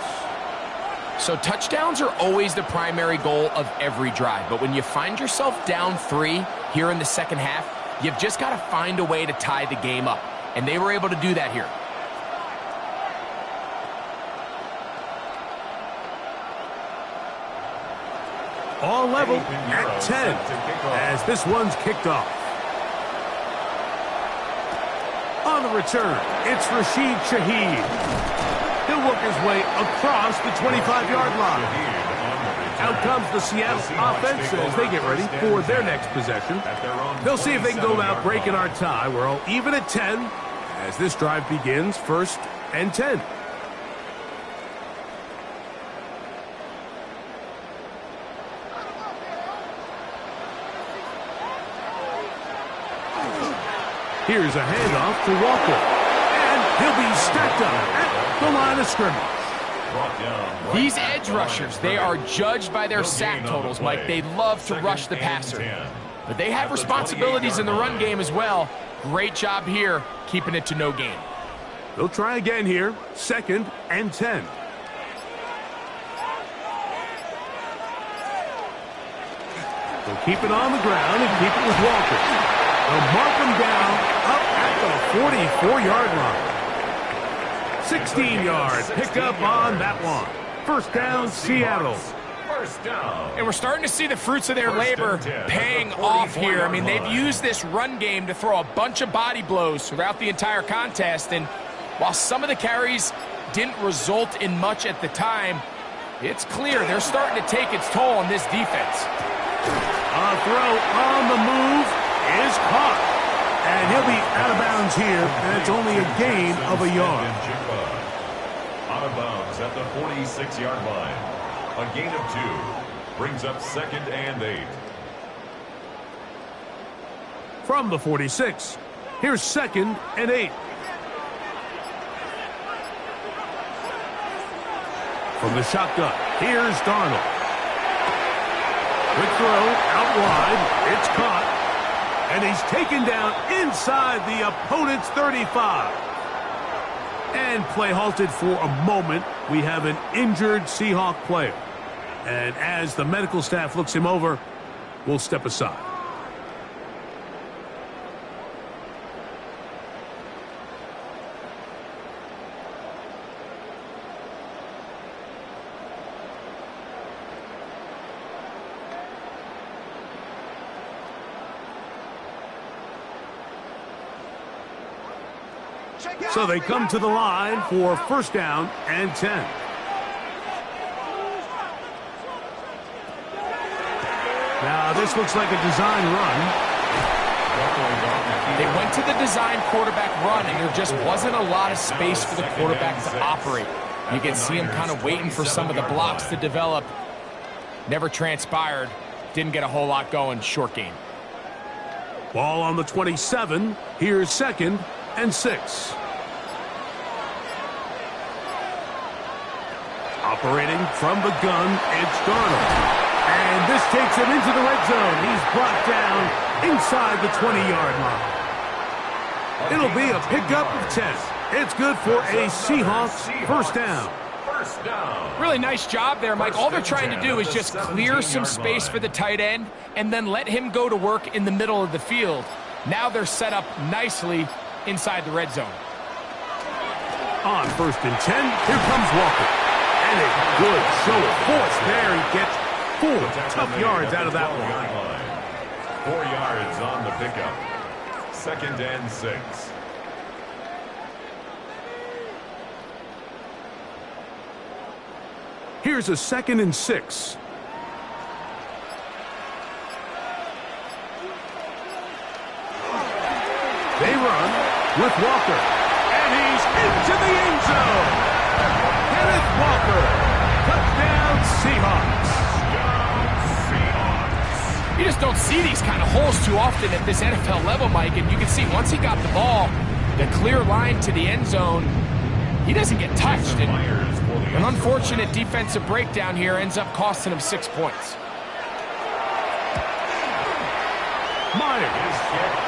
So touchdowns are always the primary goal of every drive. But when you find yourself down 3 here in the second half, you've just got to find a way to tie the game up. And they were able to do that here. All level at 10 as this one's kicked off. On the return, it's Rashid Shaheed. He'll work his way across the 25-yard line. Out comes the Seattle offense as they get ready for their next possession. They'll see if they can go out breaking our tie. We're all even at 10 as this drive begins, 1st and 10. Here's a handoff to Walker. And he'll be stacked up at the line of scrimmage. These edge rushers, they are judged by their sack totals, Mike. They love to rush the passer. But they have responsibilities in the run game as well. Great job here, keeping it to no gain. They'll try again here, 2nd and 10. They'll keep it on the ground and keep it with Walker. They'll mark him down up at the 44-yard line. 16 yards picked up on that one. 1st down, Seattle. First down. And we're starting to see the fruits of their labor paying off here. I mean, they've used this run game to throw a bunch of body blows throughout the entire contest. And while some of the carries didn't result in much at the time, it's clear they're starting to take its toll on this defense. A throw on the move is caught. And he'll be out of bounds here, and it's only a gain of a yard. Out of bounds at the 46-yard line. A gain of 2 brings up 2nd and 8. From the 46, here's 2nd and 8. From the shotgun, here's Darnold. Quick throw out wide. It's caught. And he's taken down inside the opponent's 35. And play halted for a moment. We have an injured Seahawk player. And as the medical staff looks him over, we'll step aside. So they come to the line for 1st down and 10. Now this looks like a design run. They went to the design quarterback run, and there just wasn't a lot of space for the quarterback to operate. You can see him kind of waiting for some of the blocks to develop. Never transpired. Didn't get a whole lot going. Short game. Ball on the 27. Here's 2nd and 6. Operating from the gun, it's Darnold. And this takes him into the red zone. He's brought down inside the 20-yard line. It'll be a pickup of 10. It's good for a Seahawks 1st down. Really nice job there, Mike. All they're trying to do is just clear some space for the tight end and then let him go to work in the middle of the field. Now they're set up nicely inside the red zone. On 1st and 10, here comes Walker. And a good show of force there. He gets 4 tough yards out of that one. 4 yards on the pickup. 2nd and 6. Here's a 2nd and 6. They run with Walker. And he's into the end zone. Kenneth Walker. Touchdown Seahawks. You just don't see these kind of holes too often at this NFL level, Mike. And you can see once he got the ball, the clear line to the end zone, he doesn't get touched. And an unfortunate defensive breakdown here ends up costing him 6 points. Myers,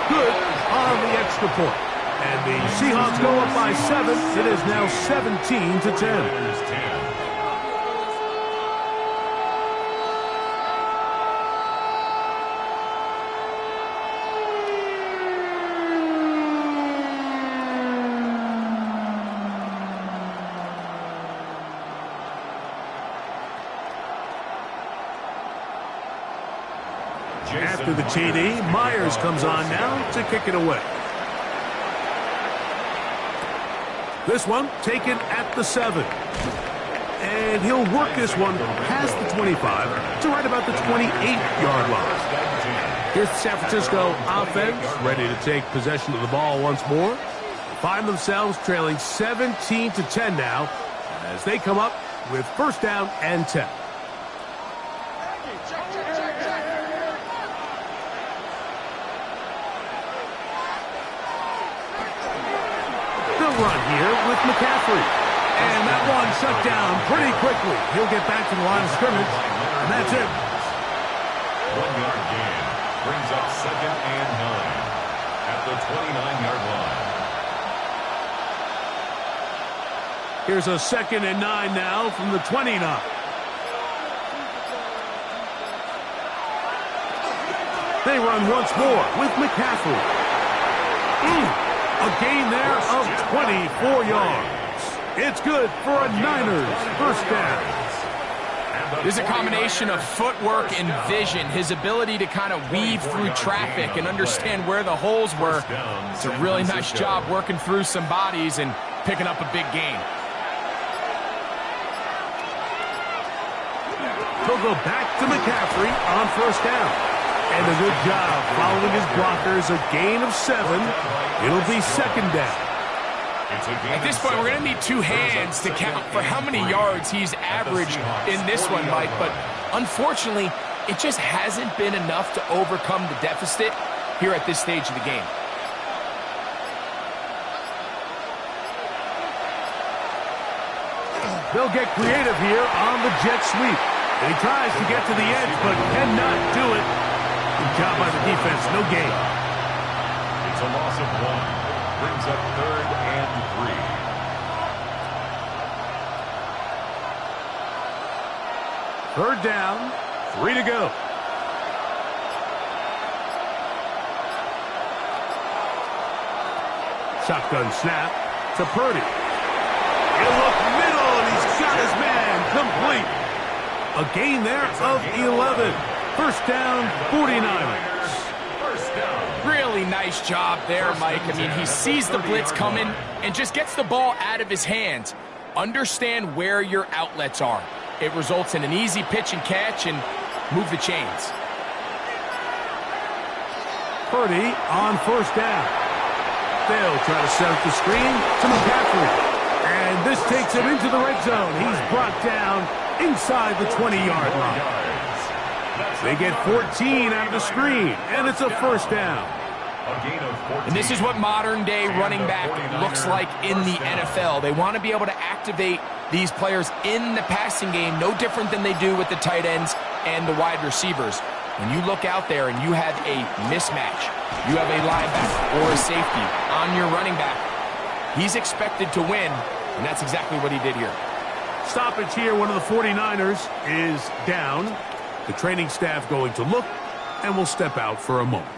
good on the extra point. And the Seahawks go up by 7. It is now 17-10. After the TD, Myers comes on now to kick it away. This one taken at the 7. And he'll work this one past the 25 to right about the 28-yard line. Here's the San Francisco offense ready to take possession of the ball once more. Find themselves trailing 17-10 now as they come up with 1st down and 10. Run here with McCaffrey. And that one shut down pretty quickly. He'll get back to the line of scrimmage, and that's it. 1-yard gain brings up 2nd and 9 at the 29-yard line. Here's a 2nd and 9 now from the 29. They run once more with McCaffrey. A gain there of 24 yards. It's good for a Niners 1st down. There's a combination of footwork and vision, his ability to kind of weave through traffic and understand where the holes were. It's a really nice job working through some bodies and picking up a big gain. He'll go back to McCaffrey on 1st down. And a good job following his blockers. A gain of 7. It'll be 2nd down. At this point, we're going to need 2 hands to count for how many yards he's averaged in this one, Mike. But unfortunately, it just hasn't been enough to overcome the deficit here at this stage of the game. They'll get creative here on the jet sweep. And he tries to get to the edge, but cannot do it. Good job by the defense. No gain. It's a loss of 1. Brings up 3rd and 3. 3rd down. 3 to go. Shotgun snap to Purdy. He'll look middle, and he's got his man complete. A gain there of 11. 1st down, 49ers. Really nice job there, Mike. I mean, he sees the blitz coming and just gets the ball out of his hands. Understand where your outlets are. It results in an easy pitch and catch and move the chains. Purdy on 1st down. They'll try to set up the screen to McCaffrey. And this takes him into the red zone. He's brought down inside the 20-yard line. They get 14 out of the screen, and it's a 1st down. And this is what modern-day running back looks like in the NFL. They want to be able to activate these players in the passing game, no different than they do with the tight ends and the wide receivers. When you look out there and you have a mismatch, you have a linebacker or a safety on your running back, he's expected to win, and that's exactly what he did here. Stoppage here. One of the 49ers is down. The training staff going to look, and will step out for a moment.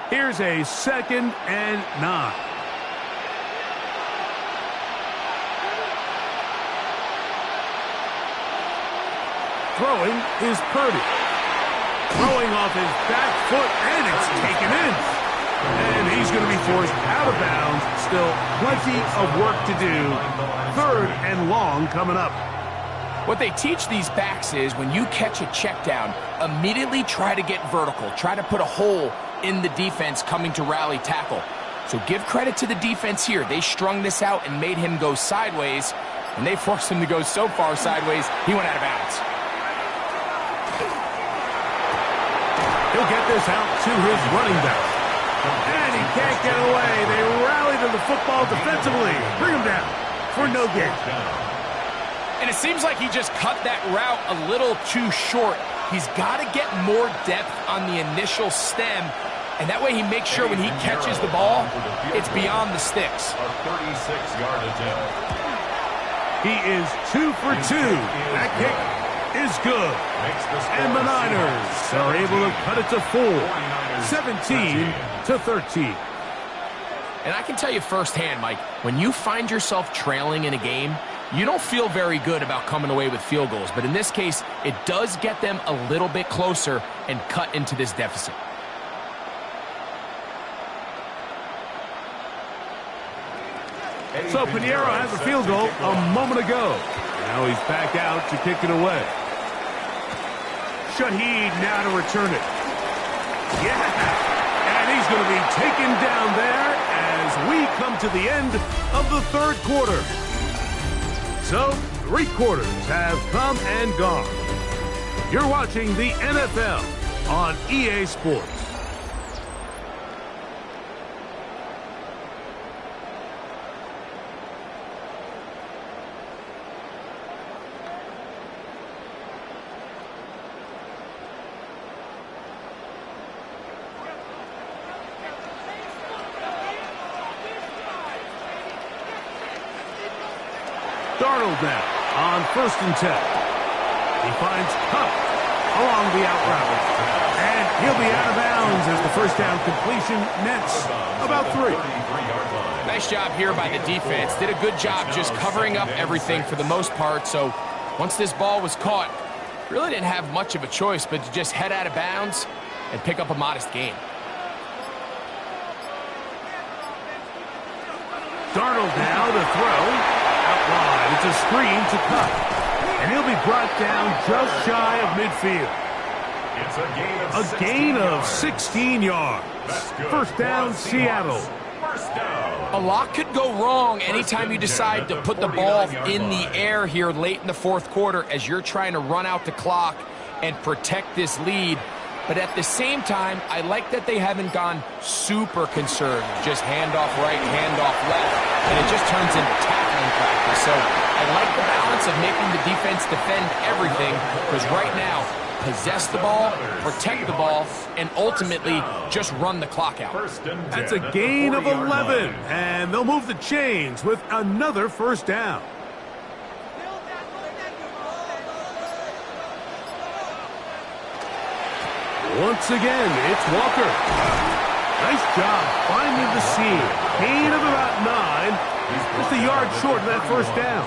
Here's a 2nd and 9. Throwing is Purdy. Throwing off his back foot, and it's taken in. And he's going to be forced out of bounds. Still plenty of work to do. 3rd and long coming up. What they teach these backs is when you catch a check down, immediately try to get vertical. Try to put a hole in the defense coming to rally tackle. So give credit to the defense here. They strung this out and made him go sideways, and they forced him to go so far sideways, he went out of bounds. He'll get this out to his running back. And he can't get away. They rally to the football defensively. Bring him down for no gain. And it seems like he just cut that route a little too short. He's got to get more depth on the initial stem, and that way he makes sure when he catches the ball, it's beyond the sticks. A 36-yard attempt. He is 2 for 2. That kick is good. And the Niners are able to cut it to 4. 17-13. And I can tell you firsthand, Mike, when you find yourself trailing in a game, you don't feel very good about coming away with field goals. But in this case, it does get them a little bit closer and cut into this deficit. So Pinheiro has a field goal a moment ago. Now he's back out to kick it away. Shaheed now to return it. Yeah! And he's going to be taken down there as we come to the end of the 3rd quarter. So, 3 quarters have come and gone. You're watching the NFL on EA Sports. Darnold now on 1st and 10. He finds Cup along the out route. And he'll be out of bounds as the 1st down completion nets about 3. Nice job here by the defense. Did a good job just covering up everything for the most part. So once this ball was caught, really didn't have much of a choice but to just head out of bounds and pick up a modest gain. Darnold now to throw. Out wide. It's a screen to Cup. And he'll be brought down just shy of midfield. It's a gain of 16 yards. 1st down, Seattle. A lot could go wrong anytime you decide to put the ball in the air here late in the 4th quarter as you're trying to run out the clock and protect this lead. But at the same time, I like that they haven't gone super conservative. Just handoff right, handoff left, and it just turns into tackling practice. So I like the balance of making the defense defend everything, because right now, possess the ball, protect the ball, and ultimately just run the clock out. That's a gain of 11, and they'll move the chains with another 1st down. Once again, it's Walker. Nice job finding the seam. Gain of about 9. Just a yard short of that 1st down.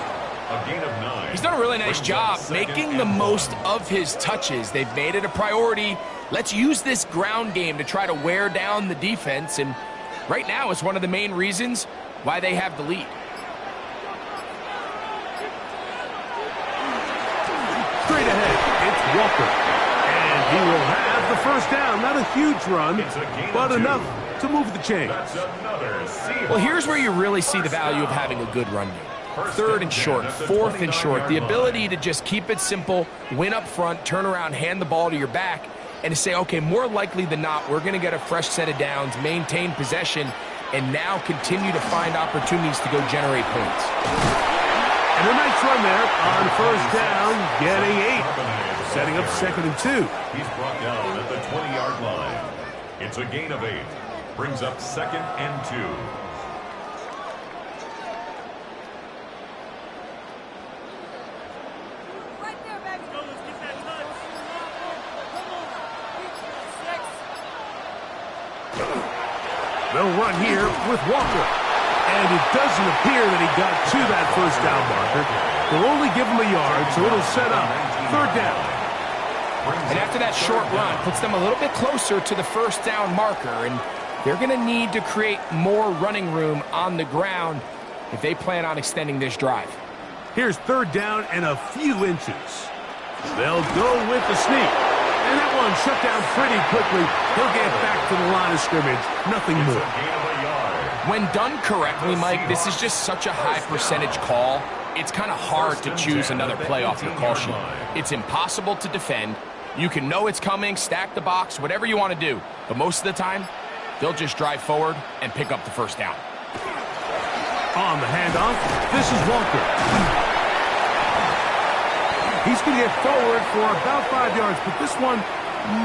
A gain of 9. He's done a really nice job making the most of his touches. They've made it a priority. Let's use this ground game to try to wear down the defense. And right now, it's one of the main reasons why they have the lead. Straight ahead, it's Walker. And he will have the 1st down. Not a huge run, but enough to move the chains. Well, here's where you really see the value of having a good run game. 3rd and short, 4th and short. The ability to just keep it simple, win up front, turn around, hand the ball to your back, and to say, okay, more likely than not, we're going to get a fresh set of downs, maintain possession, and now continue to find opportunities to go generate points. And a nice run there on 1st down, getting 8. Setting up 2nd and 2. He's brought down at the 20-yard line. It's a gain of 8. Brings up 2nd and 2. run here with Walker. And it doesn't appear that he got to that first down marker. They'll only give him a yard, so it'll set up third down. And after that short run, puts them a little bit closer to the first down marker, and they're going to need to create more running room on the ground if they plan on extending this drive. Here's third down and a few inches. They'll go with the sneak. And that one shut down pretty quickly. He'll get back to the line of scrimmage. Nothing more. When done correctly, Mike, this is just such a high percentage call. It's kind of hard to choose another play off your call sheet. It's impossible to defend. You can know it's coming, stack the box, whatever you want to do. But most of the time, they'll just drive forward and pick up the first down. On the handoff, this is Walker. He's going to get forward for about 5 yards, but this one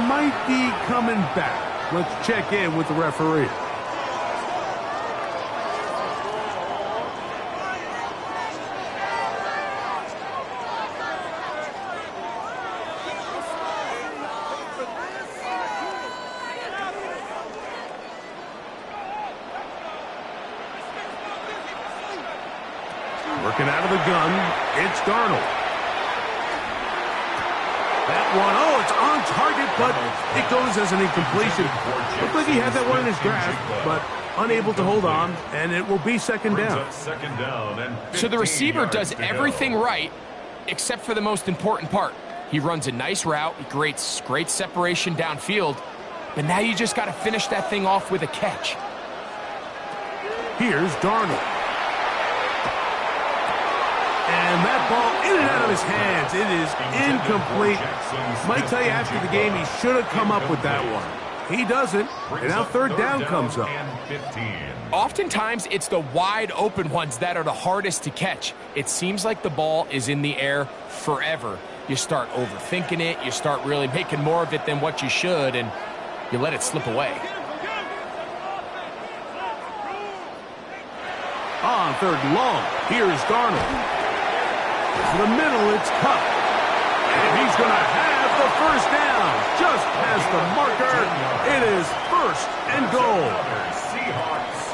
might be coming back. Let's check in with the referee. Working out of the gun, it's Darnold. That one, oh, it's on target, but it goes as an incompletion. Looked like he had that one in his grasp, but unable to hold on, and it will be second down. So the receiver does everything right, except for the most important part. He runs a nice route, he creates great separation downfield, but now you just got to finish that thing off with a catch. Here's Darnold. And that ball in and out of his hands. It is incomplete. Might tell you after the game he should have come up with that one. He doesn't, and now third down comes up. Oftentimes, it's the wide open ones that are the hardest to catch. It seems like the ball is in the air forever. You start overthinking it, you start really making more of it than what you should, and you let it slip away. On third and long, here's Darnold. To the middle, it's Cup. And he's going to have the first down. Just past the marker. It is first and goal.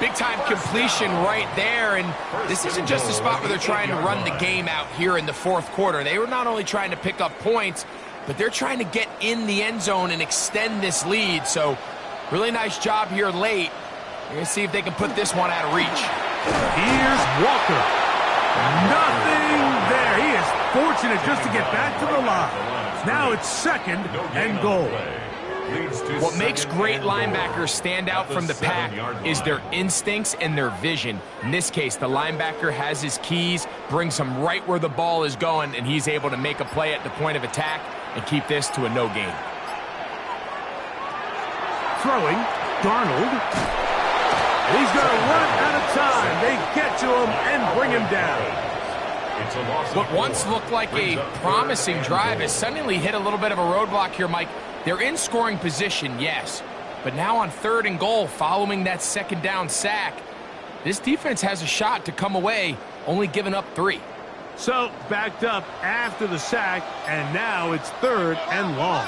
Big-time completion right there, and this isn't just a spot where they're trying to run the game out here in the fourth quarter. They were not only trying to pick up points, but they're trying to get in the end zone and extend this lead. So, really nice job here late. We're going to see if they can put this one out of reach. Here's Walker. Nothing there. He is fortunate just to get back to the line. Now it's second and goal. What makes great linebackers stand out from the pack is their instincts and their vision. In this case, the linebacker has his keys, brings him right where the ball is going, and he's able to make a play at the point of attack and keep this to a no gain. Throwing, Darnold. And he's going to run out of time. They get to him and bring him down. What once looked like a promising drive has suddenly hit a little bit of a roadblock here, Mike. They're in scoring position, yes. But now on third and goal, following that second down sack, this defense has a shot to come away, only giving up 3. So, backed up after the sack, and now it's third and long.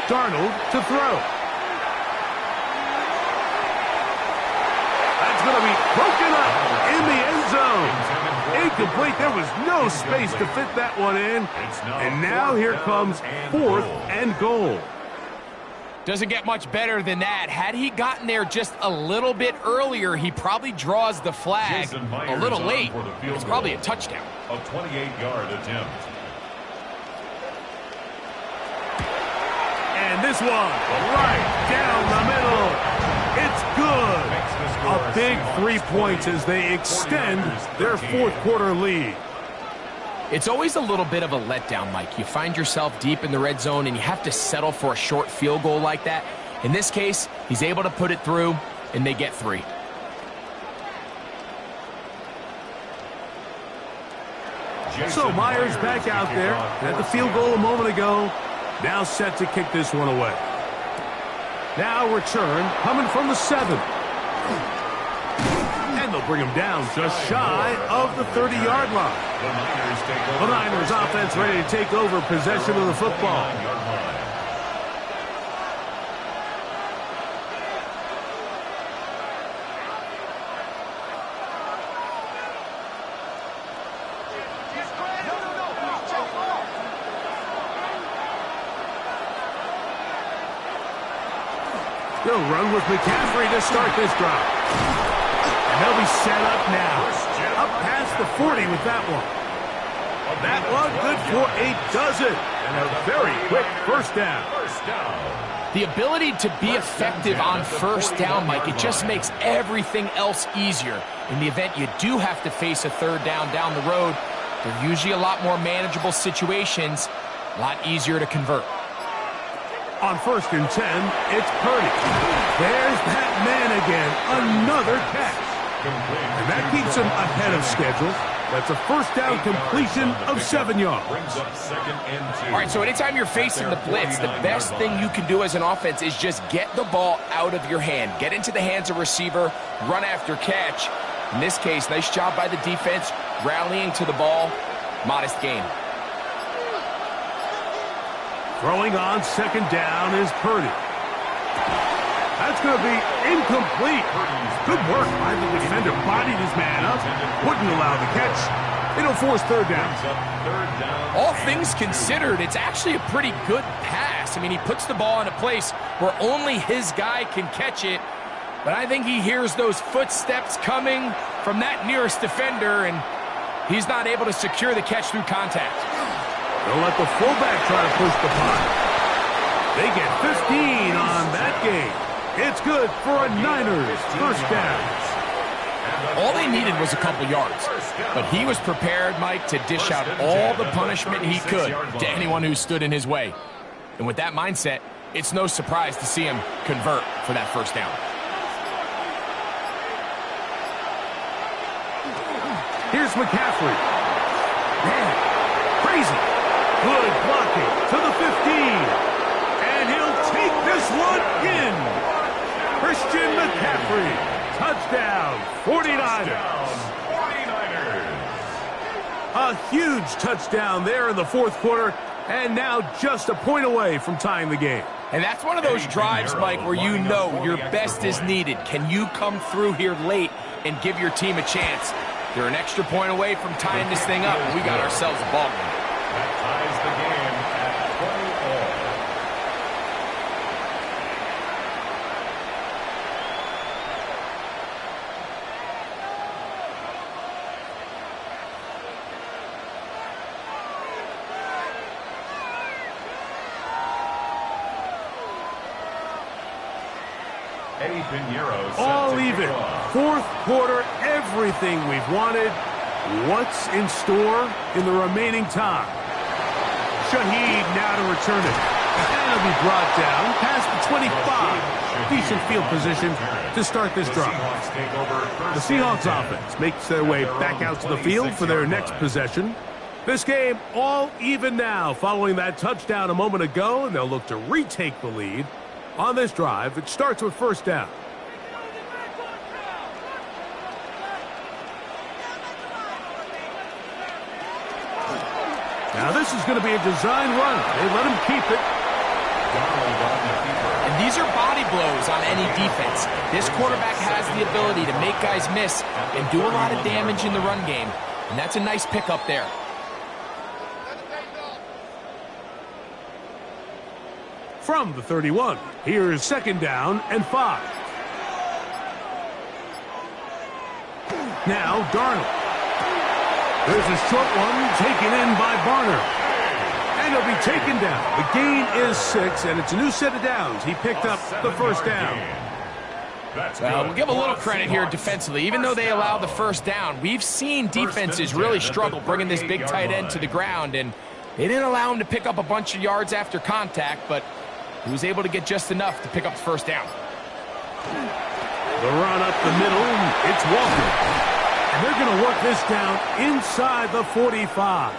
Darnold to throw. That's going to be broken up in the end zone. Incomplete. There was no space to fit that one in. And now here comes fourth and goal. Doesn't get much better than that. Had he gotten there just a little bit earlier, he probably draws the flag a little late. It's probably a touchdown. A 28-yard attempt. And this one right down the middle. It's good. A big 3 points as they extend their fourth quarter lead. It's always a little bit of a letdown, Mike. You find yourself deep in the red zone and you have to settle for a short field goal like that. In this case, he's able to put it through and they get 3. So Myers back out there at the field goal a moment ago. Now set to kick this one away. Now return coming from the 7. And they'll bring him down just shy of the 30-yard line. The Niners offense ready to take over possession of the football. They'll run with McCaffrey to start this drive. And they'll be set up now. Up past the 40 with that one. That one good for a dozen. And a very quick first down. The ability to be effective on first down, Mike, it just makes everything else easier. In the event you do have to face a third down the road, they're usually a lot more manageable situations, a lot easier to convert. On 1st and 10, it's Purdy. There's that man again, another catch. And that keeps him ahead of schedule. That's a first down completion of 7 yards. All right, so anytime you're facing the blitz, the best thing you can do as an offense is just get the ball out of your hand. Get into the hands of receiver, run after catch. In this case, nice job by the defense, rallying to the ball. Modest gain. Throwing on 2nd down is Purdy. That's going to be incomplete. Good work by the defender. Bodied his man up. Wouldn't allow the catch. It'll force 3rd down. All things considered, it's actually a pretty good pass. I mean, he puts the ball in a place where only his guy can catch it. But I think he hears those footsteps coming from that nearest defender, and he's not able to secure the catch through contact. They'll let the fullback try to push the punt. They get 15 on that game. It's good for a Niners first down. All they needed was a couple yards, but he was prepared, Mike, to dish out all the punishment he could to anyone who stood in his way. And with that mindset, it's no surprise to see him convert for that first down. Here's McCaffrey. Man, crazy. Good blocking to the 15. And he'll take this one in. Christian McCaffrey. Touchdown, 49ers. A huge touchdown there in the 4th quarter. And now just a point away from tying the game. And that's one of those drives, Mike, where you know your best is needed. Can you come through here late and give your team a chance? They're an extra point away from tying this thing up, and we got ourselves a ball game. That ties the game at 20 all. All even. 4th quarter, everything we've wanted. What's in store in the remaining time? Shaheed now to return it. And it'll be brought down past the 25. Decent field position to start this drive. The Seahawks offense makes their way back out to the field for their next possession. This game all even now following that touchdown a moment ago, and they'll look to retake the lead. On this drive, it starts with first down. Now this is going to be a design run. They let him keep it. And these are body blows on any defense. This quarterback has the ability to make guys miss and do a lot of damage in the run game. And that's a nice pickup there. From the 31, here's 2nd down and 5. Now Darnold. There's a short one taken in by Barner. And he'll be taken down. The gain is 6, and it's a new set of downs. He picked up the first down. Well, we'll give a little credit here defensively. Even though they allow the first down, we've seen defenses really struggle bringing this big tight end to the ground, and they didn't allow him to pick up a bunch of yards after contact, but he was able to get just enough to pick up the first down. The run up the middle, it's Walker. And they're going to work this down inside the 45.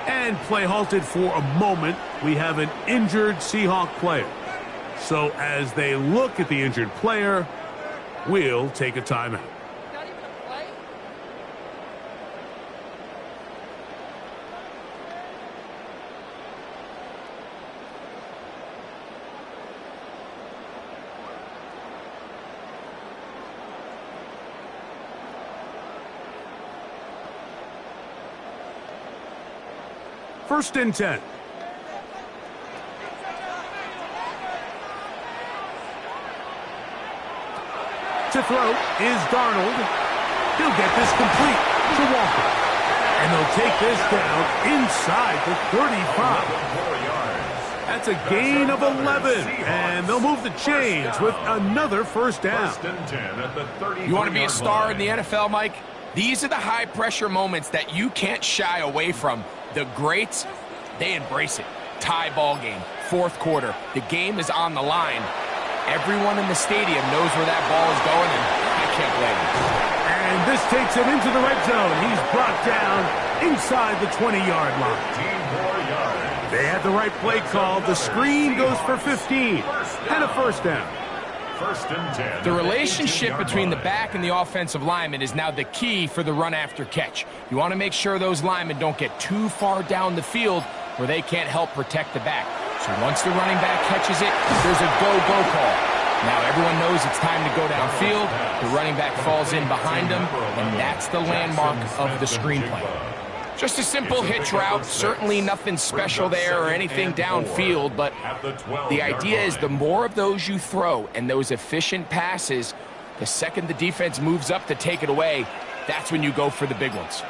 And play halted for a moment. We have an injured Seahawk player. So as they look at the injured player, we'll take a timeout. First and 10. To throw is Darnold. He'll get this complete to Walker. And they'll take this down inside the 35. That's a gain of 11. And they'll move the chains with another first down. You want to be a star in the NFL, Mike? These are the high-pressure moments that you can't shy away from. The greats, they embrace it. Tie ball game, fourth quarter. The game is on the line. Everyone in the stadium knows where that ball is going, and I can't blame them. And this takes him into the red zone. He's brought down inside the 20-yard line. They had the right play call. The screen goes for 15 and a first down. First and 10. The relationship between the back and the offensive lineman is now the key for the run after catch. You want to make sure those linemen don't get too far down the field where they can't help protect the back. So once the running back catches it, there's a go-go call. Now everyone knows it's time to go downfield. The running back falls in behind him, and that's the landmark of the screenplay. Just a simple hitch route, certainly nothing special there or anything downfield, but the idea is the more of those you throw and those efficient passes, the second the defense moves up to take it away, that's when you go for the big ones.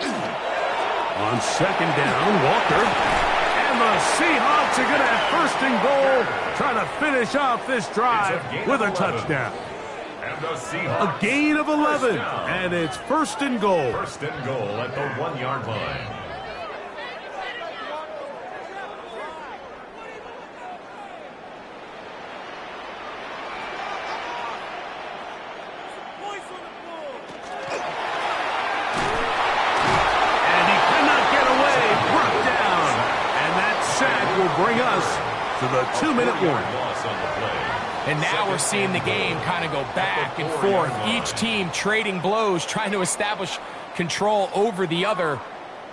On second down, Walker. And the Seahawks are going to have first and goal, trying to finish off this drive with a touchdown. A gain of 11, and it's first and goal. First and goal at the 1-yard line. And he cannot get away, brought down. And that sack will bring us to the 2-minute warning. Loss on the play. And now we're seeing the game kind of go back and forth. Each team trading blows, trying to establish control over the other.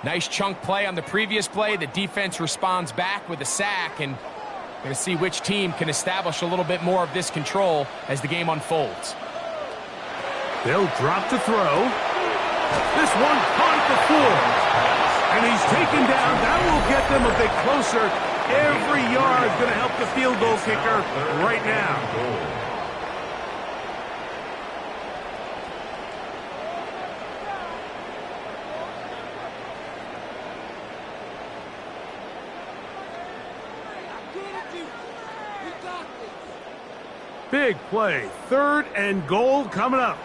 Nice chunk play on the previous play. The defense responds back with a sack, and we're going to see which team can establish a little bit more of this control as the game unfolds. They'll drop to throw. This one caught at the floor. And he's taken down. That will get them a bit closer. Every yard is going to help the field goal kicker right now. Big play. Third and goal coming up.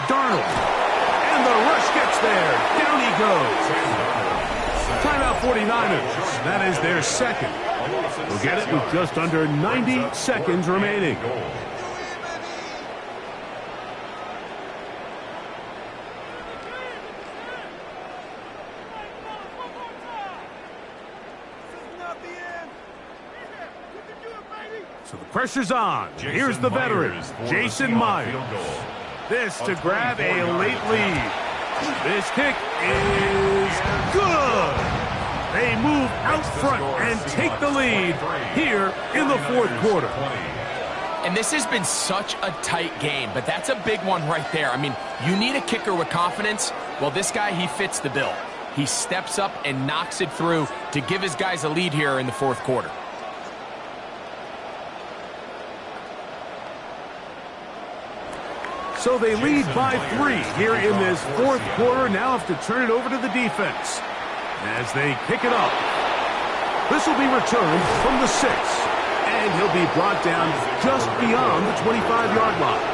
Darnold. And the rush gets there. Down he goes. Timeout 49ers. That is their second. We'll get it with just under 90 seconds remaining. So the pressure's on. Here's the veteran, Jason Myers. This to grab a late lead. This kick is good. They move out front and take the lead here in the fourth quarter. And this has been such a tight game, but that's a big one right there. I mean, you need a kicker with confidence. Well, this guy, he fits the bill. He steps up and knocks it through to give his guys a lead here in the fourth quarter. So they lead by 3 here in this fourth quarter. Now have to turn it over to the defense as they kick it off. This will be returned from the 6, and he'll be brought down just beyond the 25-yard line.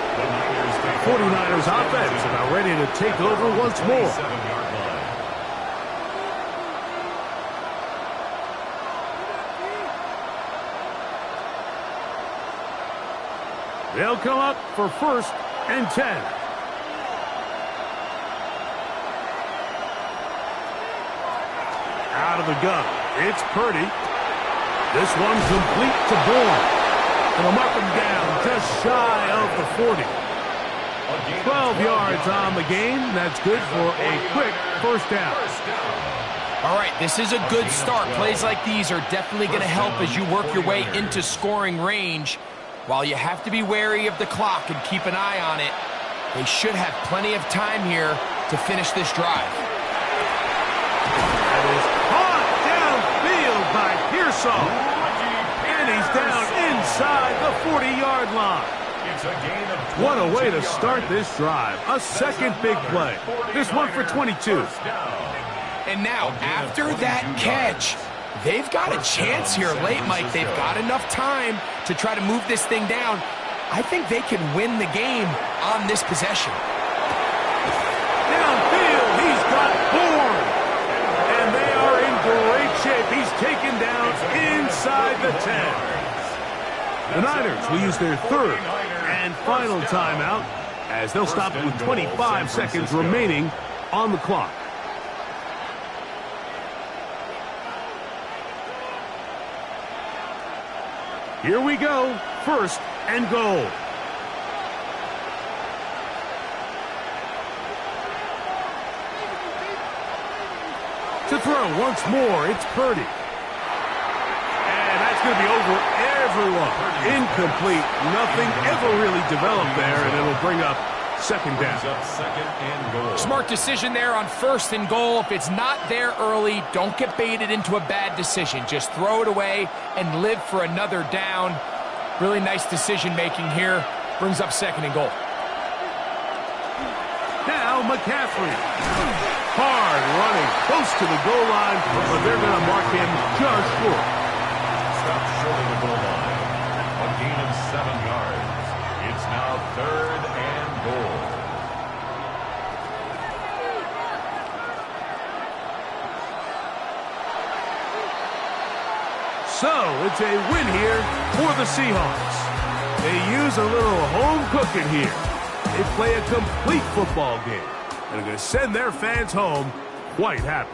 49ers offense about ready to take over once more. They'll come up for first and 10. Out of the gun, it's Purdy. This one's complete to Bourne. And they'll mark him down just shy of the 40. 12 yards on the game. That's good for a quick first down. All right, this is a good start. Plays like these are definitely going to help as you work your way into scoring range. While you have to be wary of the clock and keep an eye on it, they should have plenty of time here to finish this drive. That is caught downfield by Pearsall. And He's down inside the 40-yard line. It's a gain of 22 What a way to yards. start this drive. A second big play. This one for 22. First down. And now, after that catch, they've got a chance here late, Mike. They've got enough time to try to move this thing down. I think they can win the game on this possession. Downfield, he's got Bourne. And they are in great shape. He's taken down inside the 10. The Niners will use their third and final timeout as they'll stop it with 25 seconds remaining on the clock. Here we go. First and goal. To throw once more, it's Purdy. And that's going to be over everyone. Incomplete. Nothing ever really developed there, and it'll bring up second down. Brings up second and goal. Smart decision there on first and goal. If it's not there early, don't get baited into a bad decision. Just throw it away and live for another down. Really nice decision-making here. Brings up second and goal. Now McCaffrey. Hard running, close to the goal line, but they're going to mark him just short. Stopped short of the goal line. A gain of 7 yards. It's now third and goal. So, it's a win here for the Seahawks. They use a little home cooking here. They play a complete football game and are going to send their fans home quite happy.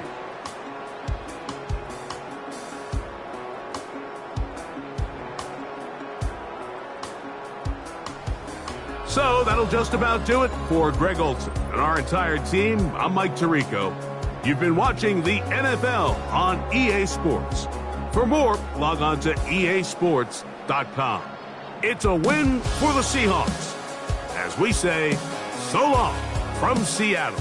So, that'll just about do it for Greg Olson and our entire team. I'm Mike Tirico. You've been watching the NFL on EA Sports. For more, log on to easports.com. It's a win for the Seahawks. As we say, so long from Seattle.